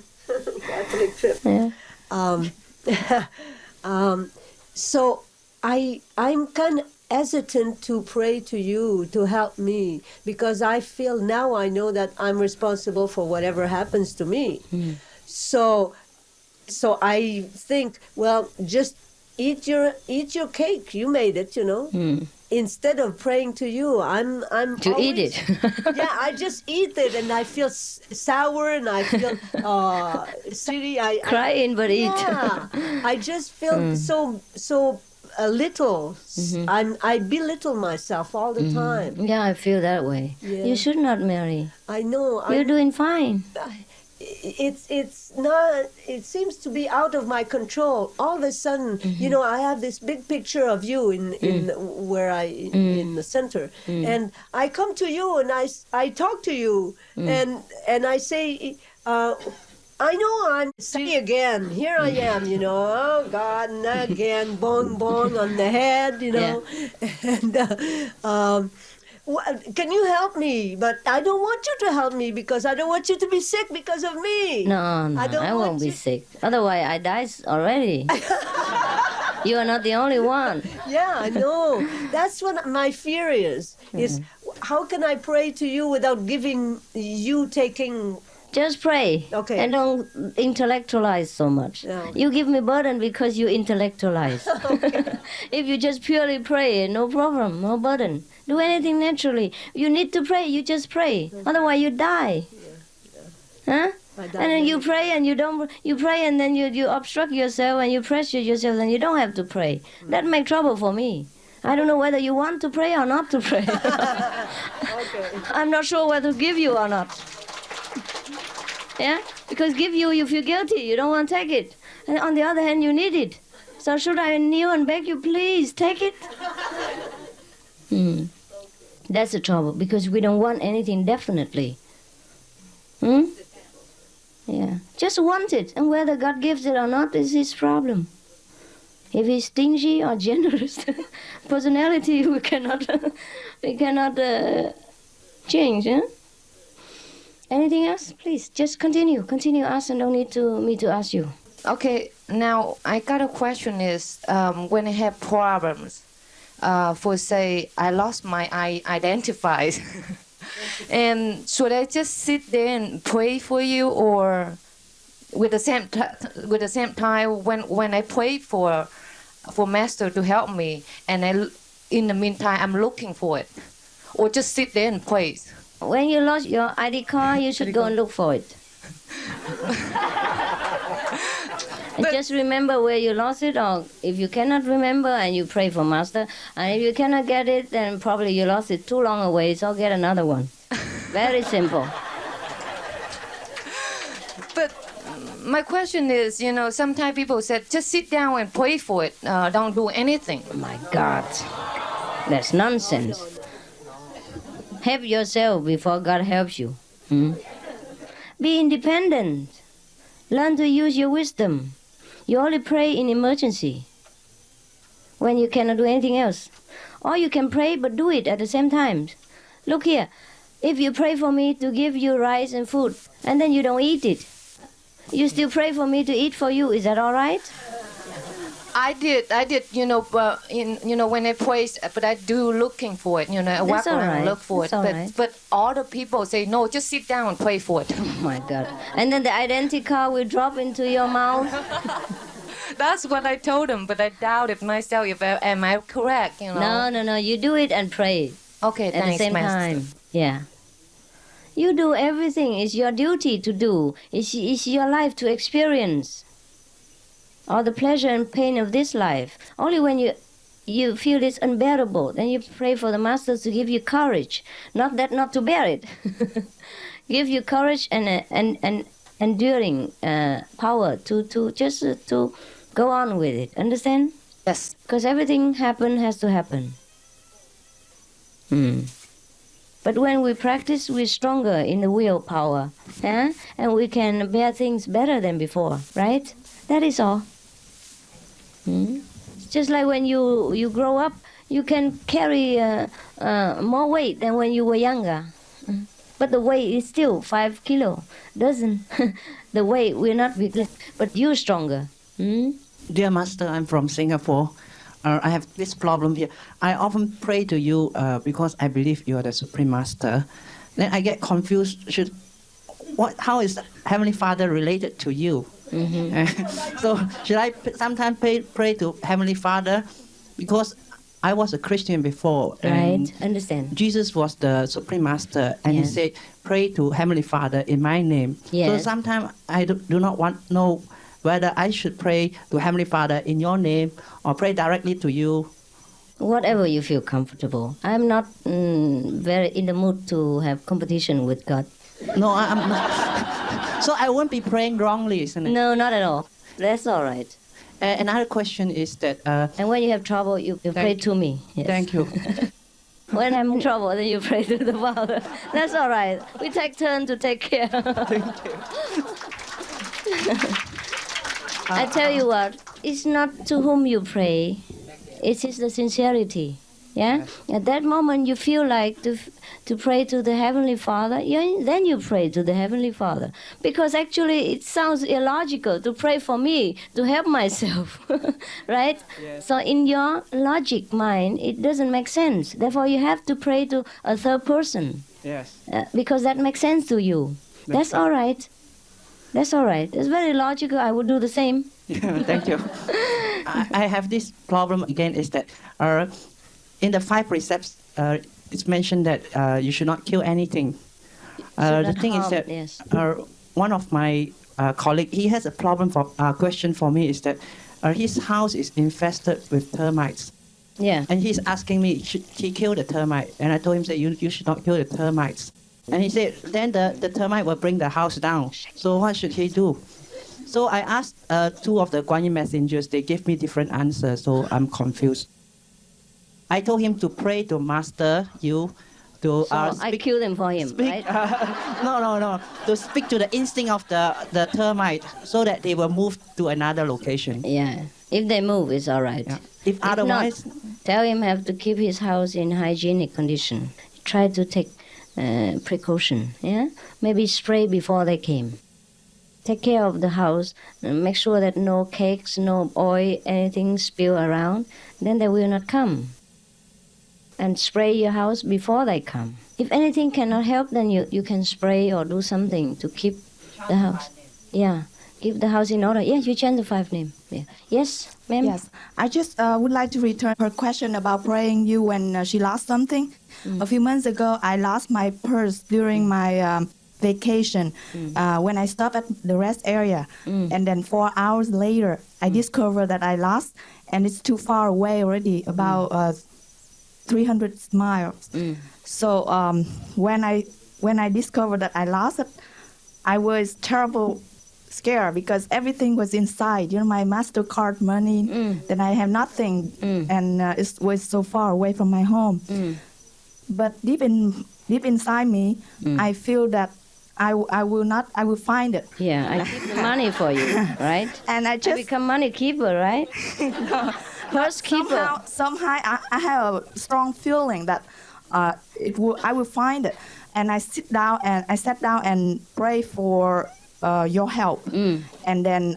Catholic trip. Yeah. So I'm kind of, hesitant to pray to you to help me because I feel now I know that I'm responsible for whatever happens to me. So I think, well, just eat your cake. You made it, you know. Instead of praying to you, I'm to always, eat it. yeah, I just eat it, and I feel sour, and I feel silly. Crying, but eat. Yeah, I just feel so little. I belittle myself all the time. Yeah, I feel that way. Yeah. You should not marry. I know. You're doing fine. It's not. It seems to be out of my control. All of a sudden, you know, I have this big picture of you in the center, and I come to you and I talk to you, and I say, I know I'm silly again. Here I am, you know. Oh God, and again, bong bong on the head, you know, and. Can you help me? But I don't want you to help me because I don't want you to be sick because of me. No, I won't be sick. Otherwise, I die already. You are not the only one. Yeah, I know. That's what my fear is how can I pray to you without taking... Just pray. Okay. And don't intellectualize so much. No. You give me burden because you intellectualize. Okay. If you just purely pray, no problem, no burden. Do anything naturally. You need to pray, you just pray. Otherwise you die. Huh? And then you pray and you pray and then you obstruct yourself and you pressure yourself, then you don't have to pray. That makes trouble for me. I don't know whether you want to pray or not to pray. Okay. I'm not sure whether to give you or not. Yeah? Because give you feel guilty. You don't want to take it. And on the other hand, you need it. So should I kneel and beg you, please, take it? That's the trouble, because we don't want anything definitely. Yeah. Just want it. And whether God gives it or not is his problem. If he's stingy or generous, personality we cannot change. Huh? Anything else? Please, just continue. Continue ask and don't need me to ask you. Okay, now I got a question is, when I have problems, for say, I lost my identify, and should I just sit there and pray for you, or with the same time when I pray for Master to help me, and in the meantime I'm looking for it, or just sit there and pray? When you lost your ID card, you should go and look for it. And just remember where you lost it, or if you cannot remember, and you pray for Master. And if you cannot get it, then probably you lost it too long away, so get another one. Very simple. But my question is, you know, sometimes people said, just sit down and pray for it, don't do anything. Oh my God, that's nonsense. Help yourself before God helps you. Be independent. Learn to use your wisdom. You only pray in emergency, when you cannot do anything else. Or you can pray, but do it at the same time. Look here, if you pray for me to give you rice and food, and then you don't eat it, you still pray for me to eat for you. Is that all right? I did, you know, when I pray, but I do looking for it, you know, I walk around and look for it. But all the people say, no, just sit down and pray for it. Oh my God. And then the identity card will drop into your mouth. That's what I told them, but I doubted myself. Am I correct, you know? No, you do it and pray. Okay, at thanks, the same Master. time. Yeah. You do everything. It's your duty to do. It's your life to experience. Or the pleasure and pain of this life. Only when you feel it's unbearable, then you pray for the Master to give you courage. Not to bear it. Give you courage and enduring power to just to go on with it. Understand? Yes. Because everything has to happen. But when we practice, we're stronger in the willpower. And we can bear things better than before, right? That is all. Just like when you grow up, you can carry more weight than when you were younger. But the weight is still 5 kilo. The weight will not be, but you're stronger. Dear Master, I'm from Singapore. I have this problem here. I often pray to you because I believe you are the Supreme Master. Then I get confused. How is Heavenly Father related to you? So should I sometimes pray to Heavenly Father? Because I was a Christian before. Right, understand. Jesus was the Supreme Master, and he said, pray to Heavenly Father in my name. Yes. So sometimes I do not know whether I should pray to Heavenly Father in your name or pray directly to you. Whatever you feel comfortable. I'm not very in the mood to have competition with God. No, I'm not. So I won't be praying wrongly, isn't it? No, not at all. That's all right. Another question is that... and when you have trouble, you pray to me. Yes. Thank you. When I'm in trouble, then you pray to the Father. That's all right. We take turn to take care. Thank you. I tell you what, it's not to whom you pray. It is the sincerity. Yeah? At that moment, you feel like to pray to the Heavenly Father, then you pray to the Heavenly Father. Because actually, it sounds illogical to pray for me, to help myself. Right? Yes. So in your logic mind, it doesn't make sense. Therefore, you have to pray to a third person. Yes. Because that makes sense to you. That's all right. That's all right. It's very logical. I would do the same. Yeah, thank you. I have this problem again is that in the 5 precepts, it's mentioned that you should not kill anything. The thing is that one of my colleagues, he has a problem question for me is that his house is infested with termites. Yeah. And he's asking me, should he kill the termite? And I told him that you should not kill the termites. And he said, then the termite will bring the house down. So what should he do? So I asked 2 of the Guan Yin messengers. They gave me different answers, so I'm confused. I told him to pray to Master you. To, I killed them for him, right? No. To speak to the instinct of the termite so that they will move to another location. Yeah. If they move, it's all right. Yeah. If otherwise... not, tell him have to keep his house in hygienic condition. Try to take precaution, yeah? Maybe spray before they came. Take care of the house, make sure that no cakes, no oil, anything spill around, then they will not come. And spray your house before they come. If anything cannot help, then you can spray or do something to keep the house. Yeah, keep the house in order. Yes, you change the 5 name. Yeah. Yes, ma'am? Yes, I just would like to return her question about praying you when she lost something. A few months ago, I lost my purse during my vacation when I stopped at the rest area. And then 4 hours later, I discovered that I lost, and it's too far away already, about 300 miles. So when I discovered that I lost it, I was terrible scared because everything was inside. My MasterCard money. Then I have nothing, and it was so far away from my home. But deep inside me, I feel that I will find it. Yeah, I keep the money for you, right? And I become money keeper, right? No. Purse keeper. Somehow I have a strong feeling that I will find it. And I sat down and pray for your help. And then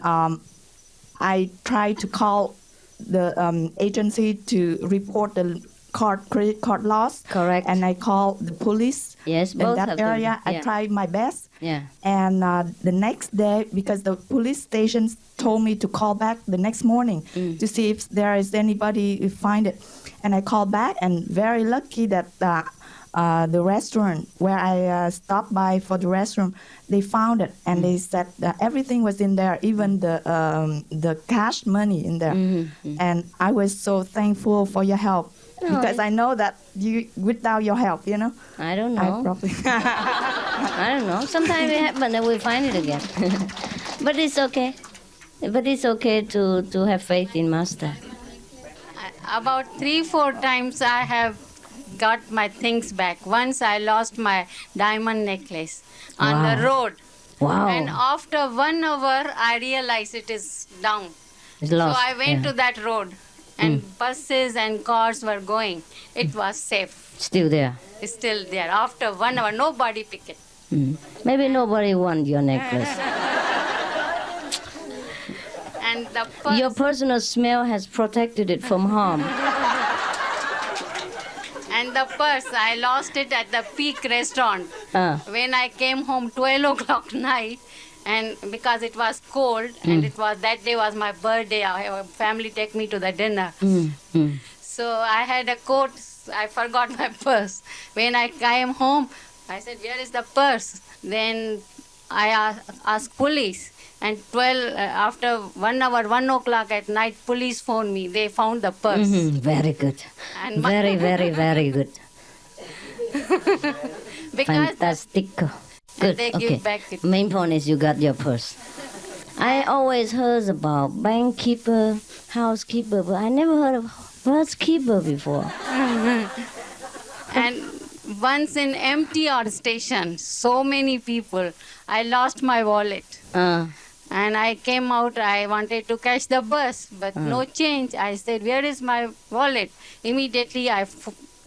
I tried to call the agency to report the credit card loss. Correct. And I called the police. Yes, in both that of them. area. Yeah. I tried my best. Yeah. And the next day, because the police station told me to call back the next morning to see if there is anybody who find it. And I called back, and very lucky that the restaurant where I stopped by for the restroom, they found it, and they said that everything was in there, even the cash money in there. And I was so thankful for your help. Because I know that without your help, I don't know. I don't know. Sometimes it happens and we find it again. But it's okay. But it's okay to have faith in Master. About 3-4 times I have got my things back. Once I lost my diamond necklace on the road. Wow. And after 1 hour, I realized it is down. It's lost. So I went to that road. And buses and cars were going. It was safe. Still there. It's still there. After 1 hour, nobody picked it. Maybe nobody want your necklace. And The purse, Your personal smell has protected it from harm. and the purse, I lost it at the Peak restaurant. When I came home 12 o'clock night, and because it was cold, and it was that day was my birthday, our family take me to the dinner. So I had a coat, I forgot my purse. When I came home, I said, where is the purse? Then I asked police. And after 1 hour, 1 o'clock at night, police phoned me. They found the purse. Very good. And very, very, very good. Fantastic. Good. They Okay. give back it. Main point is you got your purse. I always heard about bank keeper, housekeeper, but I never heard of purse keeper before. And once in MTR station, so many people, I lost my wallet. And I came out, I wanted to catch the bus, but no change. I said, where is my wallet? Immediately I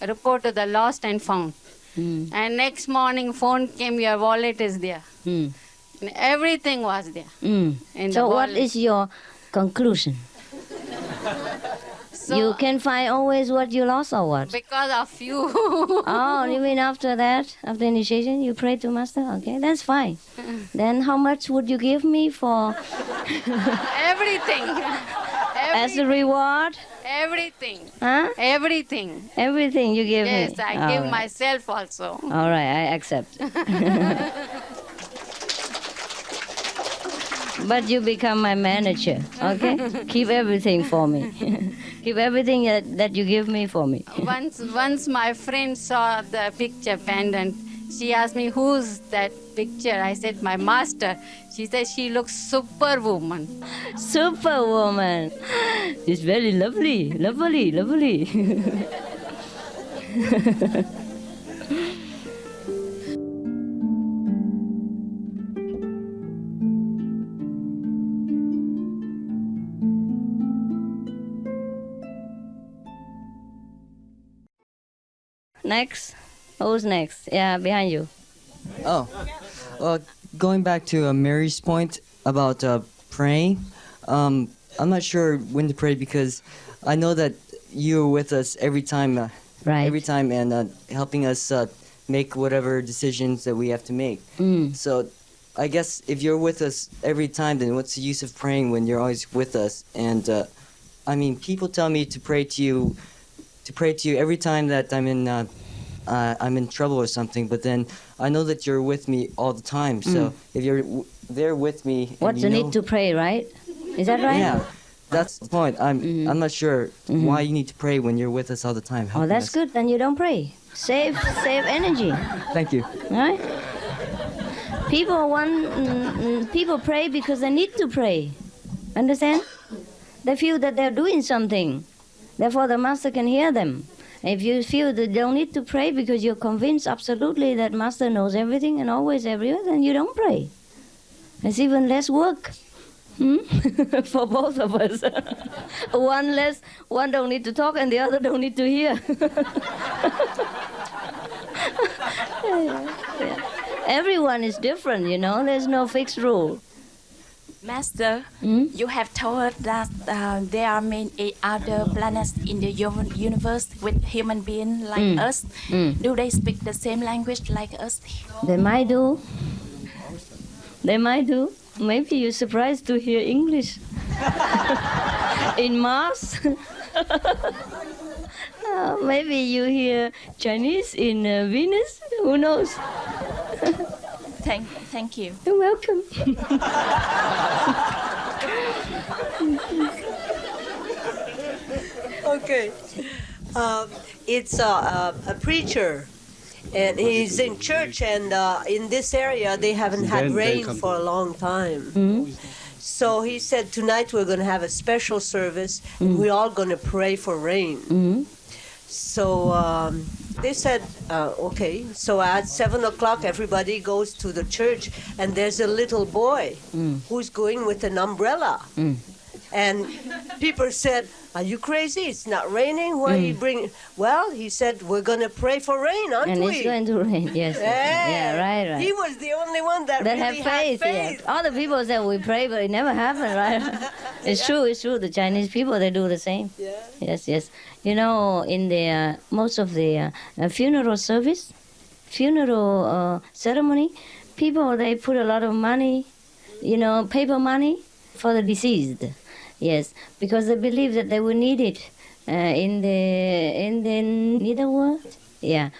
report to the lost and found. And next morning phone came, your wallet is there. And everything was there. In So the what wallet. is your conclusion? So, you can find always what you lost or what? because of you. Oh, you mean after that, after initiation, you pray to Master? Okay, that's fine. Then how much would you give me for Everything. as a reward? Everything. Huh? Everything. Everything you give me? Yes, I All give right. myself also. All right, I accept. But you become my manager, okay? Keep everything for me. Keep everything that you give me for me. Once my friend saw the picture pendant. She asked me, who's that picture? I said, my master. She said, she looks superwoman. Superwoman. It's very lovely, lovely, lovely. Next. Who's next? Yeah, behind you. Going back to Mary's point about praying, I'm not sure when to pray because I know that you're with us every time, every time, and helping us make whatever decisions that we have to make. So, I guess if you're with us every time, then what's the use of praying when you're always with us? And I mean, people tell me to pray to you every time that I'm in trouble or something, but then I know that you're with me all the time. So if you're there with me, What's the need to pray, right? Is that right? Yeah, that's the point. I'm not sure why you need to pray when you're with us all the time. Oh, that's good. Then you don't pray. Save energy. Thank you. Right? People pray because they need to pray. Understand? They feel that they're doing something. Therefore, the Master can hear them. If you feel that you don't need to pray because you're convinced absolutely that Master knows everything and always everywhere, then you don't pray. It's even less work for both of us. One don't need to talk and the other don't need to hear. Yeah. Everyone is different, you know. There's no fixed rule. Master, you have told us that there are many other planets in the universe with human beings like us. Do they speak the same language like us? They might do. They might do. Maybe you're surprised to hear English in Mars. Maybe you hear Chinese in Venus. Who knows? Thank you. You're welcome. Okay. It's a preacher, and he's in church, and in this area they haven't had rain for a long time. So he said, tonight we're going to have a special service, and we're all going to pray for rain. So they said, okay. So at 7 o'clock, everybody goes to the church, and there's a little boy who's going with an umbrella. And people said, are you crazy? It's not raining. Why are you bringing? Well, he said, we're going to pray for rain, aren't And we? it's going to rain, yes. Yeah, right. He was the only one that That really have faith, had faith. yeah. All the people said we pray, but it never happened, right? It's true. It's true. The Chinese people, they do the same. Yeah. Yes, yes. You know, in the most of the funeral service, funeral ceremony, people, they put a lot of money, you know, paper money for the deceased. Yes, because they believe that they will need it in the netherworld. Yeah.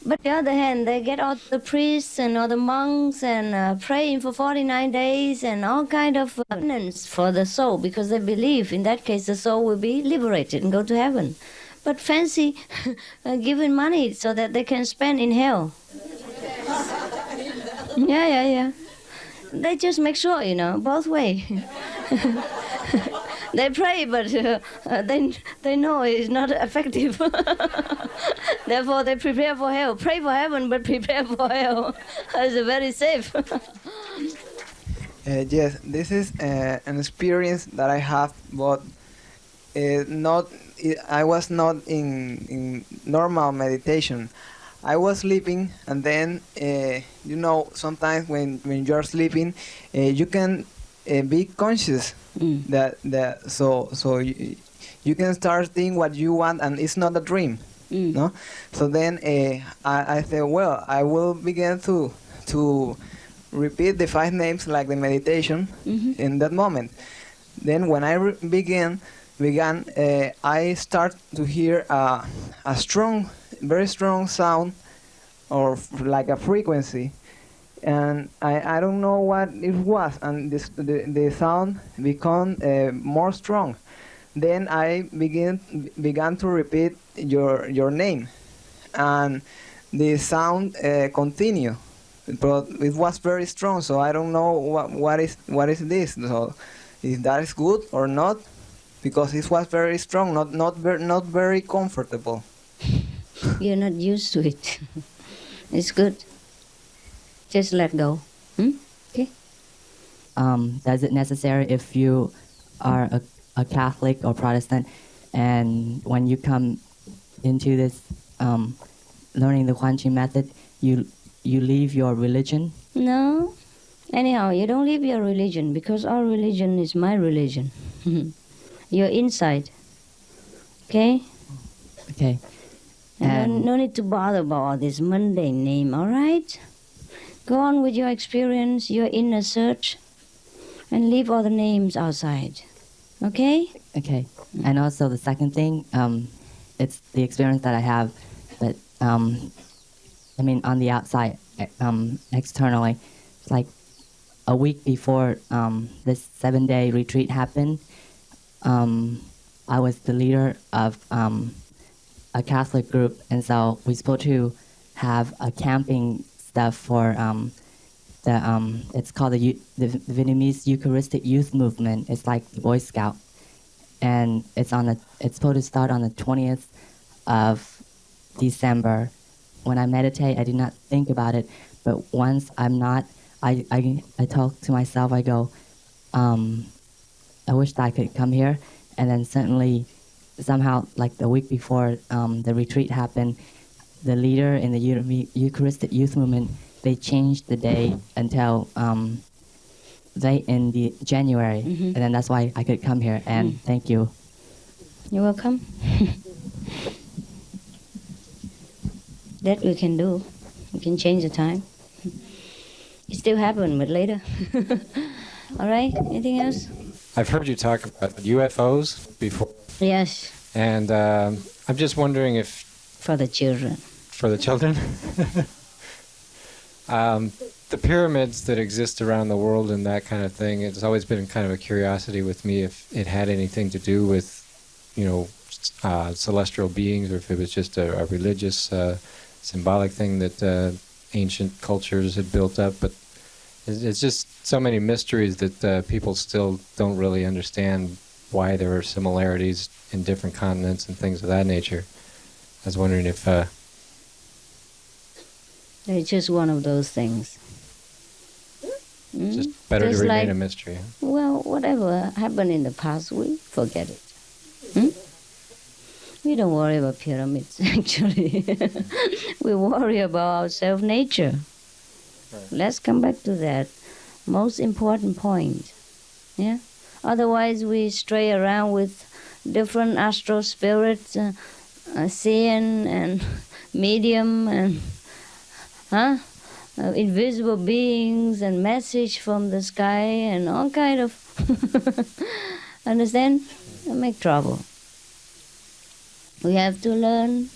But on the other hand, they get all the priests and all the monks and praying for 49 days and all kind of penance for the soul, because they believe in that case the soul will be liberated and go to heaven. But fancy giving money so that they can spend in hell. Yeah. They just make sure, you know, both ways. They pray, but they know it's not effective. Therefore, they prepare for hell. Pray for heaven, but prepare for hell. It's very safe. Yes, this is an experience that I have, but I was not in normal meditation. I was sleeping, and then you know, sometimes when you're sleeping, you can be conscious so you can start thinking what you want, and it's not a dream. No, so then I said, well, I will begin to repeat the 5 names like the meditation in that moment. Then when I began, I start to hear a strong, very strong sound, or like a frequency, and I don't know what it was, and the sound become more strong. Then I began to repeat your name, and the sound continued, but it was very strong. So I don't know what is this. So if that is good or not, because it was very strong, not very comfortable. You're not used to it. It's good. Just let go. Okay. Does it necessary if you are a Catholic or Protestant, and when you come into this learning the Quan Chi method, you leave your religion? No. Anyhow, you don't leave your religion, because our religion is my religion. You're inside. Okay? Okay. And no need to bother about all this mundane name, all right? Go on with your experience, your inner search, and leave all the names outside. Okay? Okay. And also the second thing, it's the experience that I have, but I mean on the outside, externally, it's like a week before this 7-day retreat happened, I was the leader of a Catholic group, and so we're supposed to have a camping stuff for it's called the Vietnamese Eucharistic Youth Movement. It's like the Boy Scout, and it's supposed to start on the 20th of December. When I meditate, I did not think about it, but once I talk to myself. I go, I wish that I could come here, and then suddenly, somehow, like the week before the retreat happened, the leader in the Eucharistic Youth Movement, they changed the day until in the January, and then that's why I could come here. And thank you. You're welcome. That we can do. We can change the time. It still happen, but later. All right. Anything else? I've heard you talk about UFOs before. Yes. And I'm just wondering if... For the children. For the children? The pyramids that exist around the world and that kind of thing, it's always been kind of a curiosity with me if it had anything to do with, celestial beings, or if it was just a religious, symbolic thing that ancient cultures had built up. But it's just so many mysteries that people still don't really understand why there are similarities in different continents and things of that nature. I was wondering if... It's just one of those things. Just better just to remain a mystery. Well, whatever happened in the past, we forget it. We don't worry about pyramids, actually. We worry about our self-nature. Right. Let's come back to that most important point. Yeah? Otherwise, we stray around with different astral spirits, seeing and medium and invisible beings and message from the sky and all kind of understand? Make trouble. We have to learn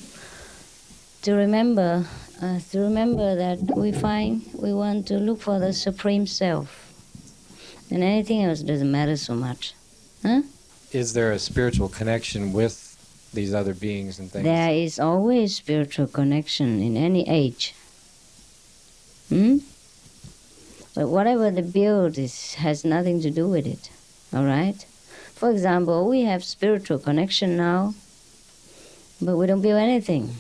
to remember that we want to look for the Supreme Self, and anything else doesn't matter so much. Huh? Is there a spiritual connection with these other beings and things? There is always spiritual connection in any age. But whatever the build has nothing to do with it. All right? For example, we have spiritual connection now, but we don't build anything.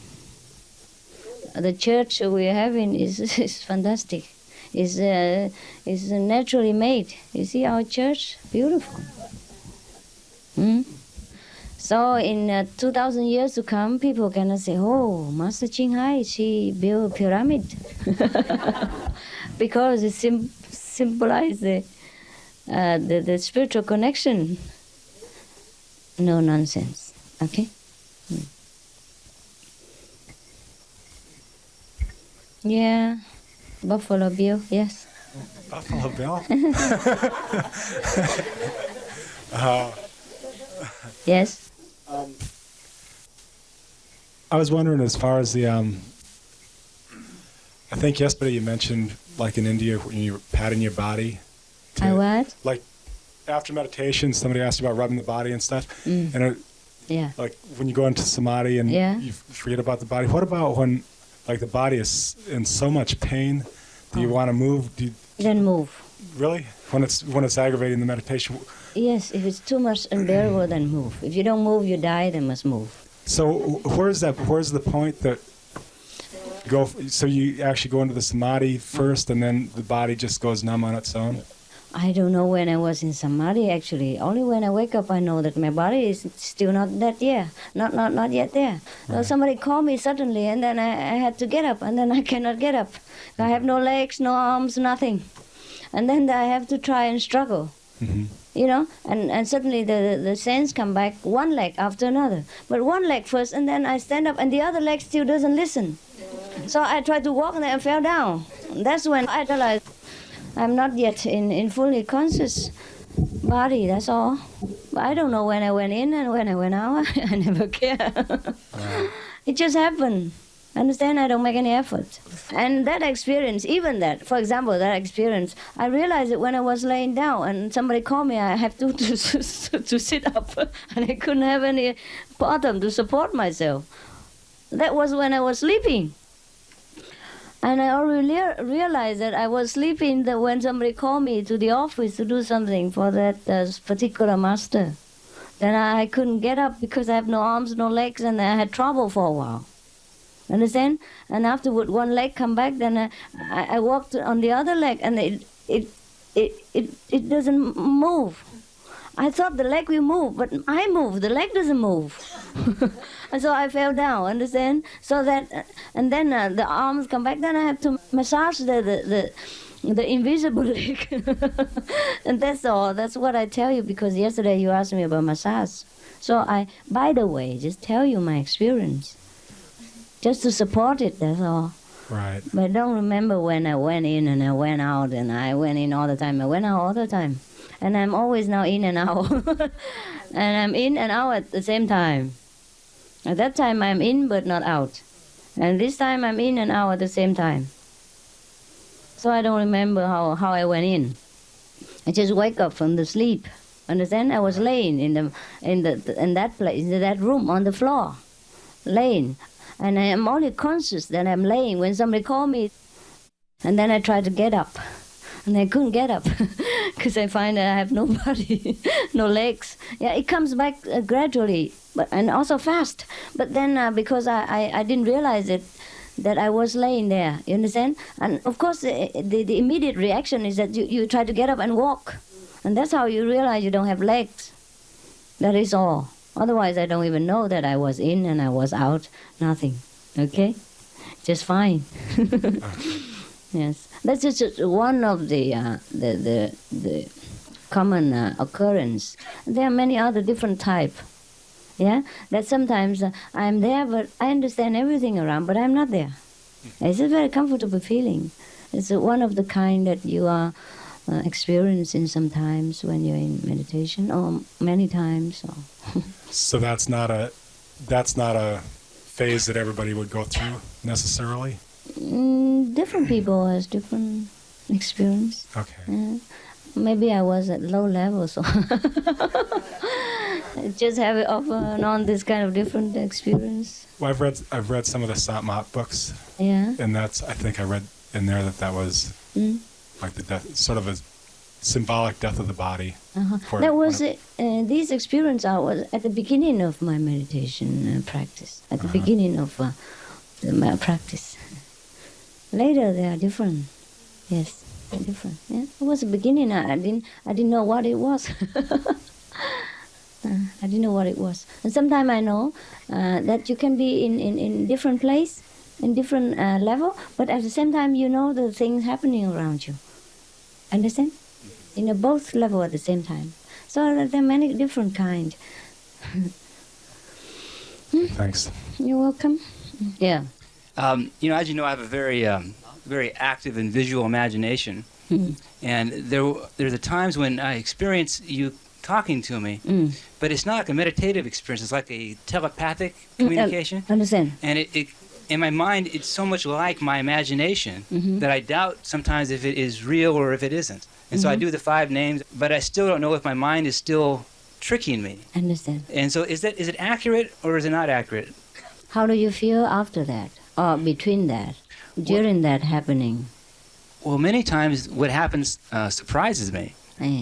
The church we are having is fantastic. It's naturally made. You see our church? Beautiful. So in 2,000 years to come, people can say, oh, Master Ching Hai, she built a pyramid. Because it symbolizes the spiritual connection. No nonsense. Okay? Yeah. Buffalo Bill, yes. Buffalo Bill? Yes. I was wondering, as far as the, I think yesterday you mentioned, like in India, when you're patting your body. What? Like, after meditation, somebody asked you about rubbing the body and stuff. And like when you go into samadhi and you forget about the body. What about when, like, the body is in so much pain? Do you want to move? Then move. Really? When it's aggravating the meditation? Yes, if it's too much unbearable, then move. If you don't move, you die, then must move. So where's the point that so you actually go into the samadhi first and then the body just goes numb on its own? I don't know when I was in samadhi, actually. Only when I wake up I know that my body is still not yet there. Not yet there. Right. So somebody called me suddenly and then I had to get up and then I cannot get up. I have no legs, no arms, nothing. And then I have to try and struggle. You know, and suddenly the sense come back, one leg after another. But one leg first, and then I stand up, and the other leg still doesn't listen. So I tried to walk, and I fell down. That's when I realized I'm not yet in fully conscious body, that's all. But I don't know when I went in and when I went out. I never care. It just happened. Understand? I don't make any effort. And that experience, even that, for example, that experience, I realized it when I was laying down and somebody called me, I have to sit up and I couldn't have any bottom to support myself. That was when I was sleeping. And I already realized that I was sleeping that when somebody called me to the office to do something for that particular master. Then I couldn't get up because I have no arms, no legs, and I had trouble for a while. Understand? And afterward, one leg come back. Then I walked on the other leg, and it doesn't move. I thought the leg will move, but I move. The leg doesn't move, and so I fell down. Understand? So that, and then the arms come back. Then I have to massage the invisible leg, and that's all. That's what I tell you because yesterday you asked me about massage. So by the way, just tell you my experience. Just to support it, that's all. Right. But I don't remember when I went in and I went out, and I went in all the time. I went out all the time. And I'm always now in and out. And I'm in and out at the same time. At that time I'm in but not out. And this time I'm in and out at the same time. So I don't remember how I went in. I just wake up from the sleep. Understand? I was laying in that place, in that room on the floor. Laying. And I am only conscious that I'm laying when somebody called me. And then I tried to get up. And I couldn't get up because I find that I have no body, no legs. Yeah, it comes back gradually, and also fast. But then because I didn't realize it, that I was laying there, you understand? And of course the immediate reaction is that you try to get up and walk. And that's how you realize you don't have legs. That is all. Otherwise, I don't even know that I was in and I was out. Nothing. Okay? Just fine. Yes. That's just one of the common occurrence. There are many other different type. Yeah, that sometimes I'm there, but I understand everything around, but I'm not there. It's a very comfortable feeling. It's one of the kind that you are experiencing sometimes when you're in meditation, or many times. So that's not a phase that everybody would go through necessarily. Different people has different experience. Okay. Maybe I was at low level, so just have it off and on this kind of different experience. Well, I've read some of the Satmat books. Yeah. And I think I read in there that was like the death, sort of a symbolic death of the body. That was these experiences was at the beginning of my meditation practice. At the beginning of my practice. Later they are different. Yes. Different. Yeah, it was the beginning. I didn't know what it was. I didn't know what it was. And sometimes I know that you can be in different place, in different level, but at the same time you know the things happening around you. Understand? In both level at the same time. So there are many different kind. Thanks. You're welcome. Yeah. As you know, I have a very active and visual imagination. And there's a times when I experience you talking to me, but it's not like a meditative experience. It's like a telepathic communication. Understand. And it in my mind, it's so much like my imagination that I doubt sometimes if it is real or if it isn't. And so I do the 5 names, but I still don't know if my mind is still tricking me. Understand. And so is it accurate or is it not accurate? How do you feel after that, or between that, during that happening? Well, many times what happens surprises me.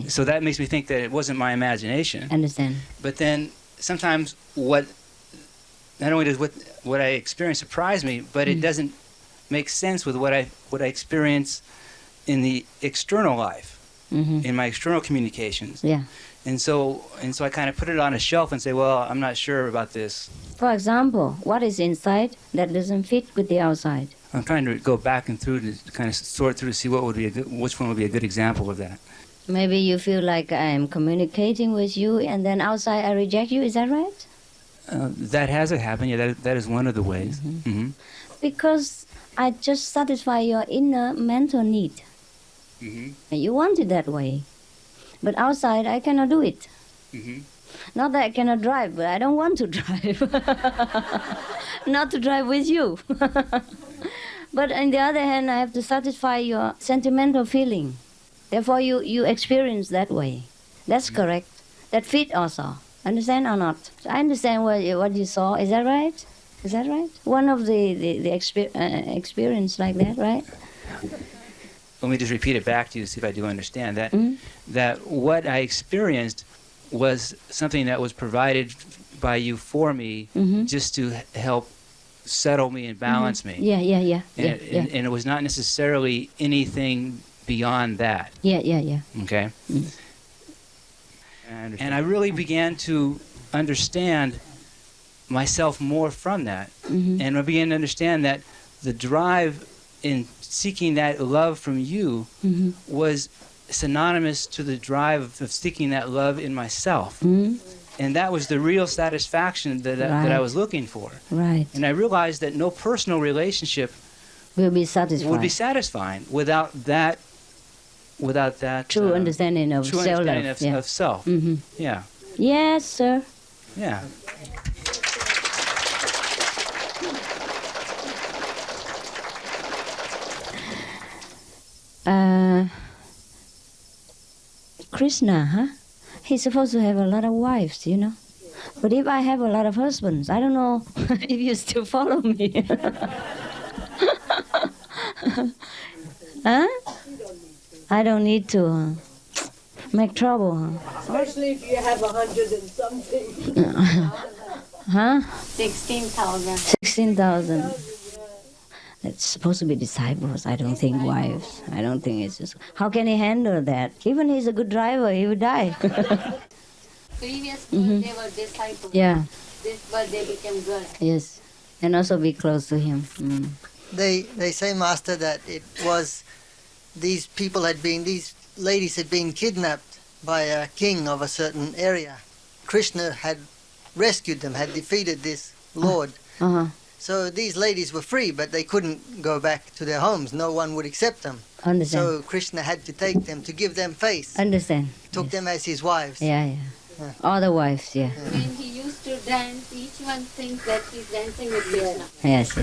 So that makes me think that it wasn't my imagination. Understand. But then sometimes not only does what I experience surprise me, but it doesn't make sense with what I experience in the external life, in my external communications. Yeah. And so I kind of put it on a shelf and say, well, I'm not sure about this. For example, what is inside that doesn't fit with the outside? I'm trying to go back and through to kind of sort through to see which one would be a good example of that. Maybe you feel like I'm communicating with you, and then outside I reject you. Is that right? That hasn't happened. Yeah, that is one of the ways. Because I just satisfy your inner mental need. And you want it that way. But outside I cannot do it. Not that I cannot drive, but I don't want to drive. Not to drive with you. But on the other hand, I have to satisfy your sentimental feeling. Therefore, you experience that way. That's correct. That fit also. Understand or not? I understand what you saw. Is that right? Is that right? One of the experience like that, right? Let me just repeat it back to you to see if I do understand that. That what I experienced was something that was provided by you for me, just to help settle me and balance me. Yeah. And it was not necessarily anything beyond that. Yeah. Okay. And I really began to understand myself more from that. And I began to understand that the drive in seeking that love from you was synonymous to the drive of seeking that love in myself. And that was the real satisfaction that I was looking for. Right. And I realized that no personal relationship would be satisfying without that true understanding of self. Of self. Yeah. Yes, sir. Yeah. Krishna, he's supposed to have a lot of wives, you know. But if I have a lot of husbands, I don't know if you still follow me. Huh? I don't need to make trouble. Especially if you have 100 and something. Huh? 16,000. 16,000. That's supposed to be disciples. I don't think wives. I don't think it's just. How can he handle that? Even he's a good driver, he would die. Previous birth they were disciples. Yeah. This birth they became good. Yes. And also be close to him. They say, Master, that it was these ladies had been kidnapped by a king of a certain area. Krishna had rescued them, had defeated this lord. So these ladies were free, but they couldn't go back to their homes. No one would accept them. Understand. So Krishna had to take them to give them faith. Understand. Took them as his wives. Yeah. All the wives, yeah. When he used to dance, each one thinks that he's dancing with Krishna. Yes.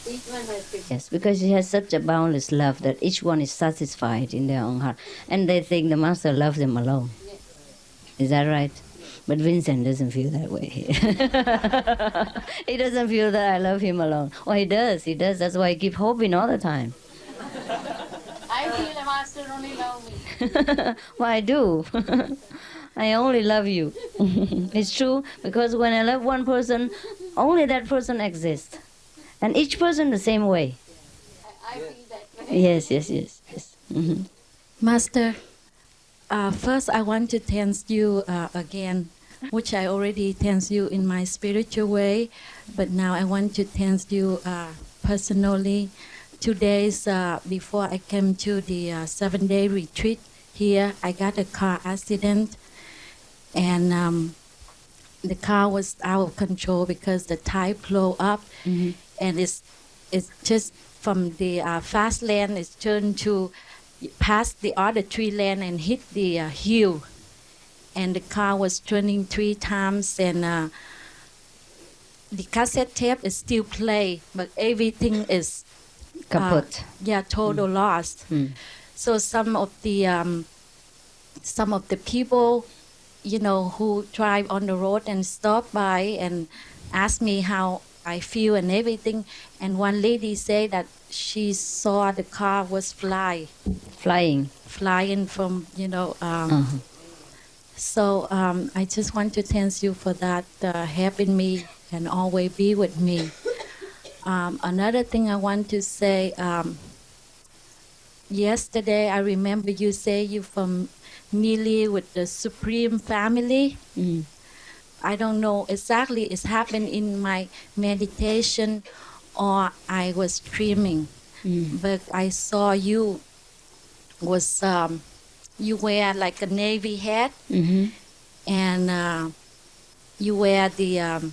Each one has Krishna. Yes, because he has such a boundless love that each one is satisfied in their own heart. And they think the master loves them alone. Yes. Is that right? But Vincent doesn't feel that way. He doesn't feel that I love him alone. Oh, he does. That's why I keep hoping all the time. I feel the master only loves me. Well, I do. I only love you. It's true, because when I love one person, only that person exists. And each person the same way. I feel that way. Yes. Master, first I want to thank you again, which I already thank you in my spiritual way, but now I want to thank you personally. 2 days before I came to the 7-day retreat here, I got a car accident, and the car was out of control because the tire blew up, and it's just from the fast lane, it's turned to past the other 3 lane and hit the hill, and the car was turning 3 times, and the cassette tape is still play, but everything is kaput. Total lost. So some of the people, who drive on the road and stop by and ask me how I feel and everything, and one lady said that she saw the car was flying from, So I just want to thank you for that, helping me and always be with me. Another thing I want to say, yesterday I remember you say you familiar with the Supreme family. I don't know exactly it's happened in my meditation or I was dreaming, but I saw you was you wear like a navy hat, and you wear the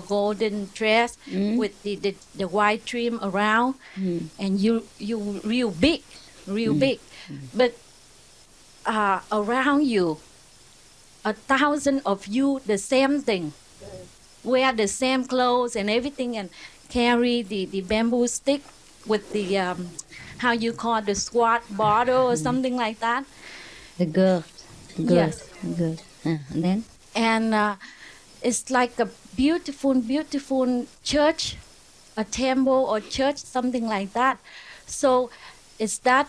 golden dress with the white trim around, and you real big, but around you 1,000 of you the same thing, wear the same clothes and everything, and carry the bamboo stick with the how you call the squat bottle or something like that. The girl. Yes. And then? And it's like a beautiful church, a temple or church, something like that. So is that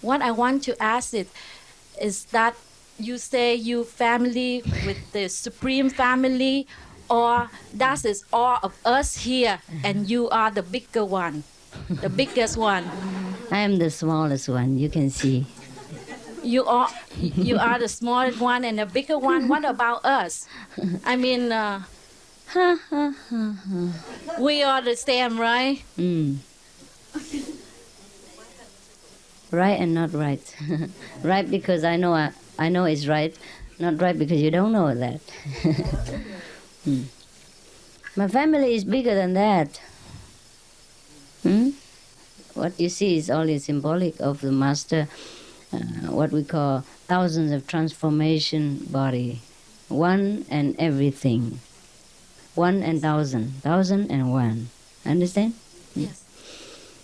what I want to ask is that you say you family with the Supreme family, or that is all of us here and you are the bigger one, the biggest one? I am the smallest one, you can see. You are the smallest one and the bigger one. What about us? I mean, we are the same, right? Right and not right. Right because I know it's right. Not right because you don't know that. My family is bigger than that. What you see is only symbolic of the master, what we call thousands of transformation body. One and everything. 1 and 1,000. 1,000 and 1. Understand? Yes.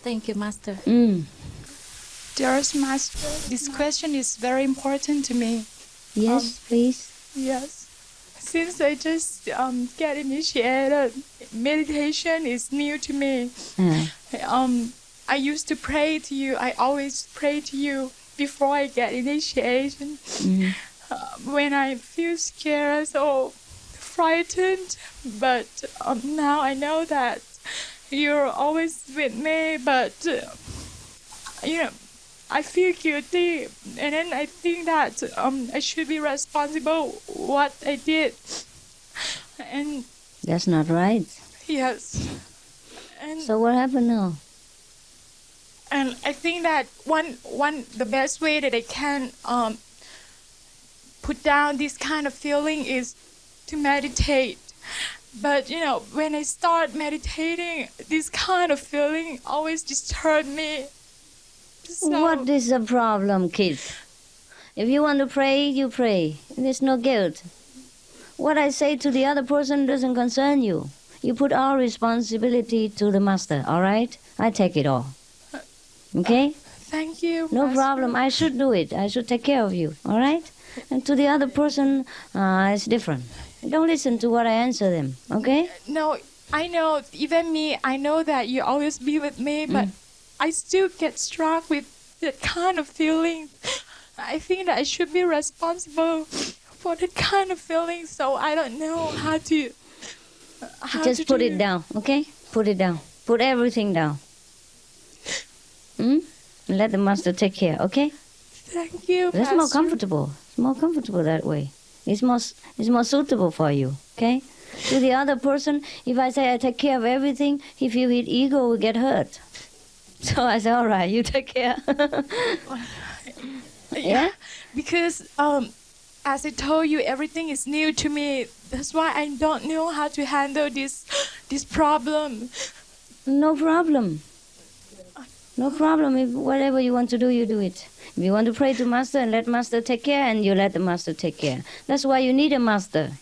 Thank you, Master. Dearest Master, this question is very important to me. Yes, please. Yes. Since I just get initiated, meditation is new to me. I used to pray to you. I always pray to you before I get initiation. When I feel scared or frightened, but now I know that you're always with me, but I feel guilty, and then I think that I should be responsible what I did. And that's not right. Yes. And so what happened now? And I think that the best way that I can put down this kind of feeling is to meditate. But when I start meditating, this kind of feeling always disturbs me. So, what is the problem, kids? If you want to pray, you pray. There's no guilt. What I say to the other person doesn't concern you. You put all responsibility to the master, all right? I take it all. Okay? Thank you. No problem. I should do it. I should take care of you, all right? And to the other person, it's different. Don't listen to what I answer them, okay? No, I know, even me, I know that you always be with me, but I still get struck with that kind of feeling. I think that I should be responsible for that kind of feeling, so I don't know how to... Just put it down, okay? Put it down. Put everything down. Let the master take care, okay? Thank you, That's more comfortable. It's more comfortable that way. It's more suitable for you, okay? To the other person, if I say I take care of everything, if you his ego will get hurt. So I say, all right, you take care. Yeah? Because as I told you, everything is new to me. That's why I don't know how to handle this problem. No problem. No problem. If whatever you want to do, you do it. If you want to pray to Master and let Master take care, and you let the Master take care. That's why you need a Master.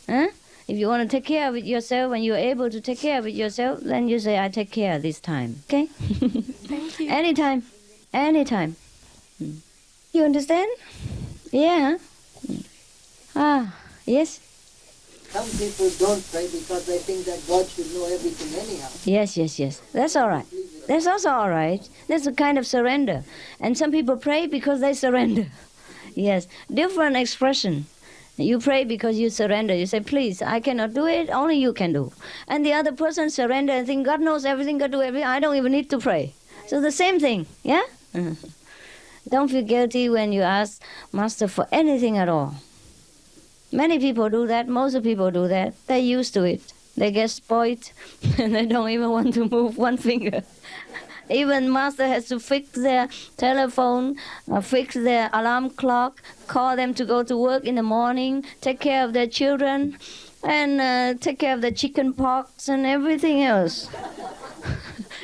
Huh? If you want to take care of it yourself and you're able to take care of it yourself, then you say, I take care this time. Okay? Thank you. Anytime. Anytime. You understand? Yeah. Yes? Some people don't pray because they think that God should know everything anyhow. Yes. That's all right. That's also all right. That's a kind of surrender. And some people pray because they surrender. Yes. Different expression. You pray because you surrender. You say, please, I cannot do it. Only you can do. And the other person surrender and think, God knows everything, God do everything. I don't even need to pray. So the same thing. Yeah? Don't feel guilty when you ask Master for anything at all. Many people do that. Most of people do that. They're used to it. They get spoiled and they don't even want to move one finger. Even Master has to fix their telephone, fix their alarm clock, call them to go to work in the morning, take care of their children, and take care of the chicken pox and everything else.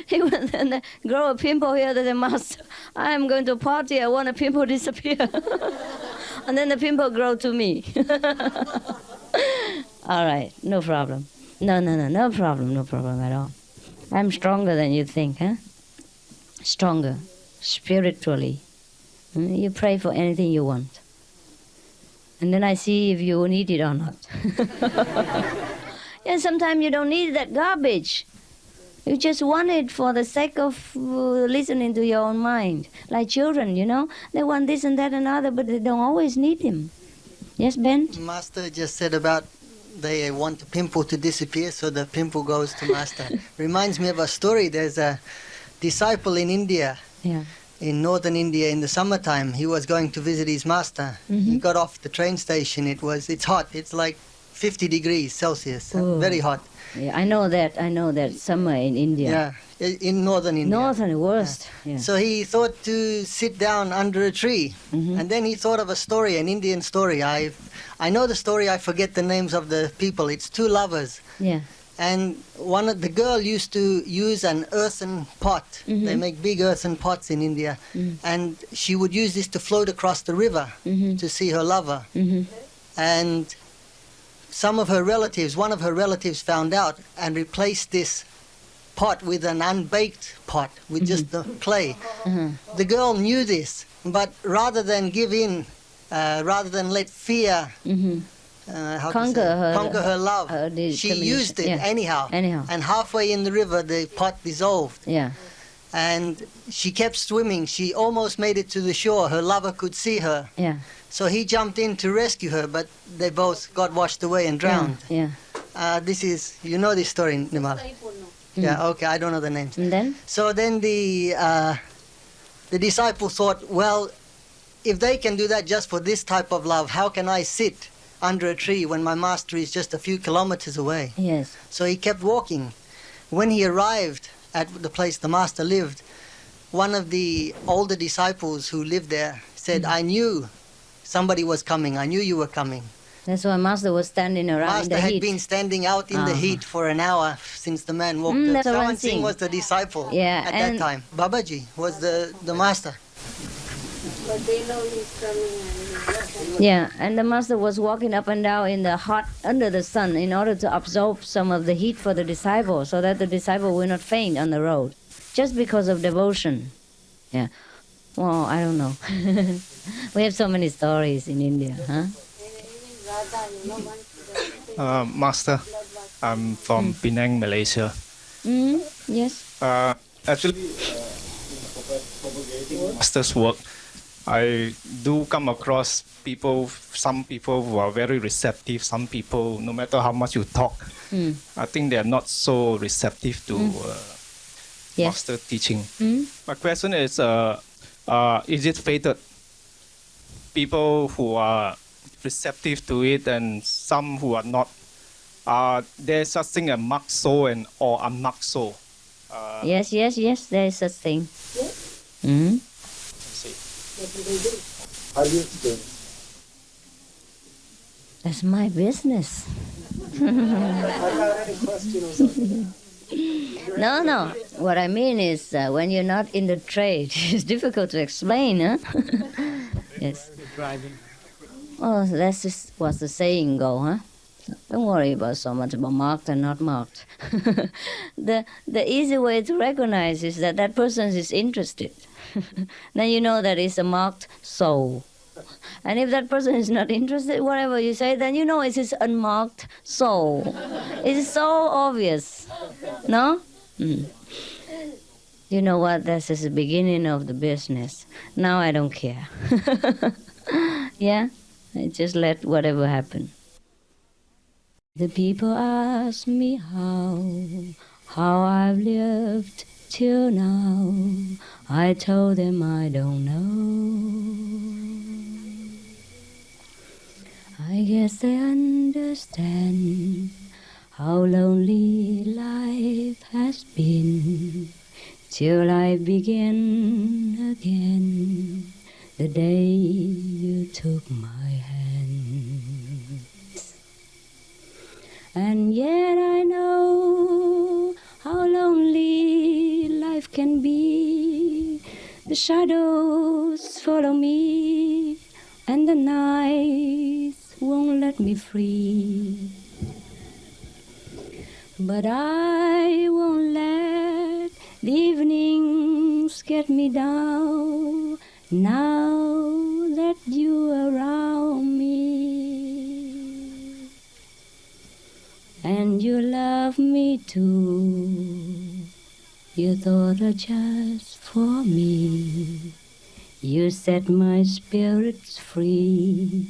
Even then they grow a pimple here to the Master. I'm going to a party, I want a pimple to disappear. And then the pimple grow to me. All right, no problem. No problem at all. I'm stronger than you think, huh? Stronger, spiritually. You pray for anything you want. And then I see if you need it or not. Yeah, sometimes you don't need that garbage. You just want it for the sake of listening to your own mind. Like children, they want this and that and other, but they don't always need him. Yes, Ben? Master just said about they want the pimple to disappear, so the pimple goes to Master. Reminds me of a story. There's a disciple in India, in northern India, in the summertime. He was going to visit his master. He got off the train station. It's hot. It's like 50 degrees Celsius, very hot. Yeah, I know that summer in India. Yeah, in northern India. Northern, worst. Yeah. So he thought to sit down under a tree. And then he thought of a story, an Indian story. I know the story, I forget the names of the people. It's two lovers. Yeah. And the girl used to use an earthen pot. They make big earthen pots in India. And she would use this to float across the river to see her lover. And one of her relatives found out and replaced this pot with an unbaked pot with just the clay. The girl knew this, but rather than give in, rather than let fear conquer her love, she used it anyhow. And halfway in the river, the pot dissolved. Yeah. And she kept swimming. She almost made it to the shore. Her lover could see her. Yeah. So he jumped in to rescue her, but they both got washed away and drowned. Yeah. You know this story, Nimal? Yeah, okay, I don't know the names. And then? So then the disciple thought, well, if they can do that just for this type of love, how can I sit under a tree when my master is just a few kilometers away? Yes. So he kept walking. When he arrived at the place the master lived, one of the older disciples who lived there said, I knew somebody was coming. I knew you were coming. That's why Master was standing around in the Master had heat. been standing out in the heat for an hour since the man walked up. That's Sawan Singh was the disciple at that time. Babaji was the master. But they know he's coming. Yeah, and the Master was walking up and down in the hot, under the sun, in order to absorb some of the heat for the disciple, so that the disciple will not faint on the road, just because of devotion. Yeah. Well, I don't know. We have so many stories in India, huh? Master, I'm from Penang, Malaysia. Yes. Actually, Master's work, I do come across people, some people who are very receptive, some people, no matter how much you talk, I think they are not so receptive to Master teaching. My question is it fated? People who are receptive to it and some who are not, there's such thing as marked soul or unmarked soul. Yes, there is such thing. How do you explain? That's my business. No. What I mean is when you're not in the trade, it's difficult to explain, huh? Yes. Oh, that's just what the saying go, huh? Don't worry about so much about marked and not marked. The easy way to recognize is that person is interested. Then you know that it's a marked soul. And if that person is not interested, whatever you say, then you know it's his unmarked soul. It's so obvious. No? You know what? That's just the beginning of the business. Now I don't care. Yeah? I just let whatever happen. The people ask me how I've lived till now. I told them I don't know. I guess they understand how lonely life has been till I begin again the day you took my hand. And yet I know how lonely life can be. The shadows follow me and the nights won't let me free. But I won't let the evenings get me down now that you're around me. And you love me too. You thought of just for me. You set my spirits free,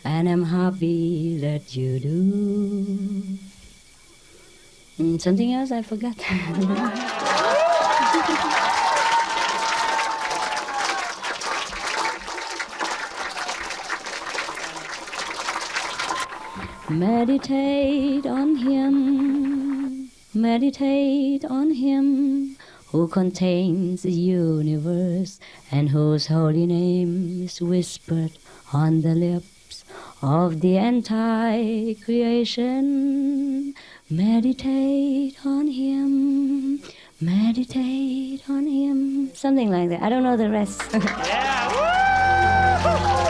and I'm happy that you do. Something else I forgot. Meditate on Him who contains the universe and whose holy name is whispered on the lips of the entire creation. Meditate on Him, something like that. I don't know the rest. Yeah, woo!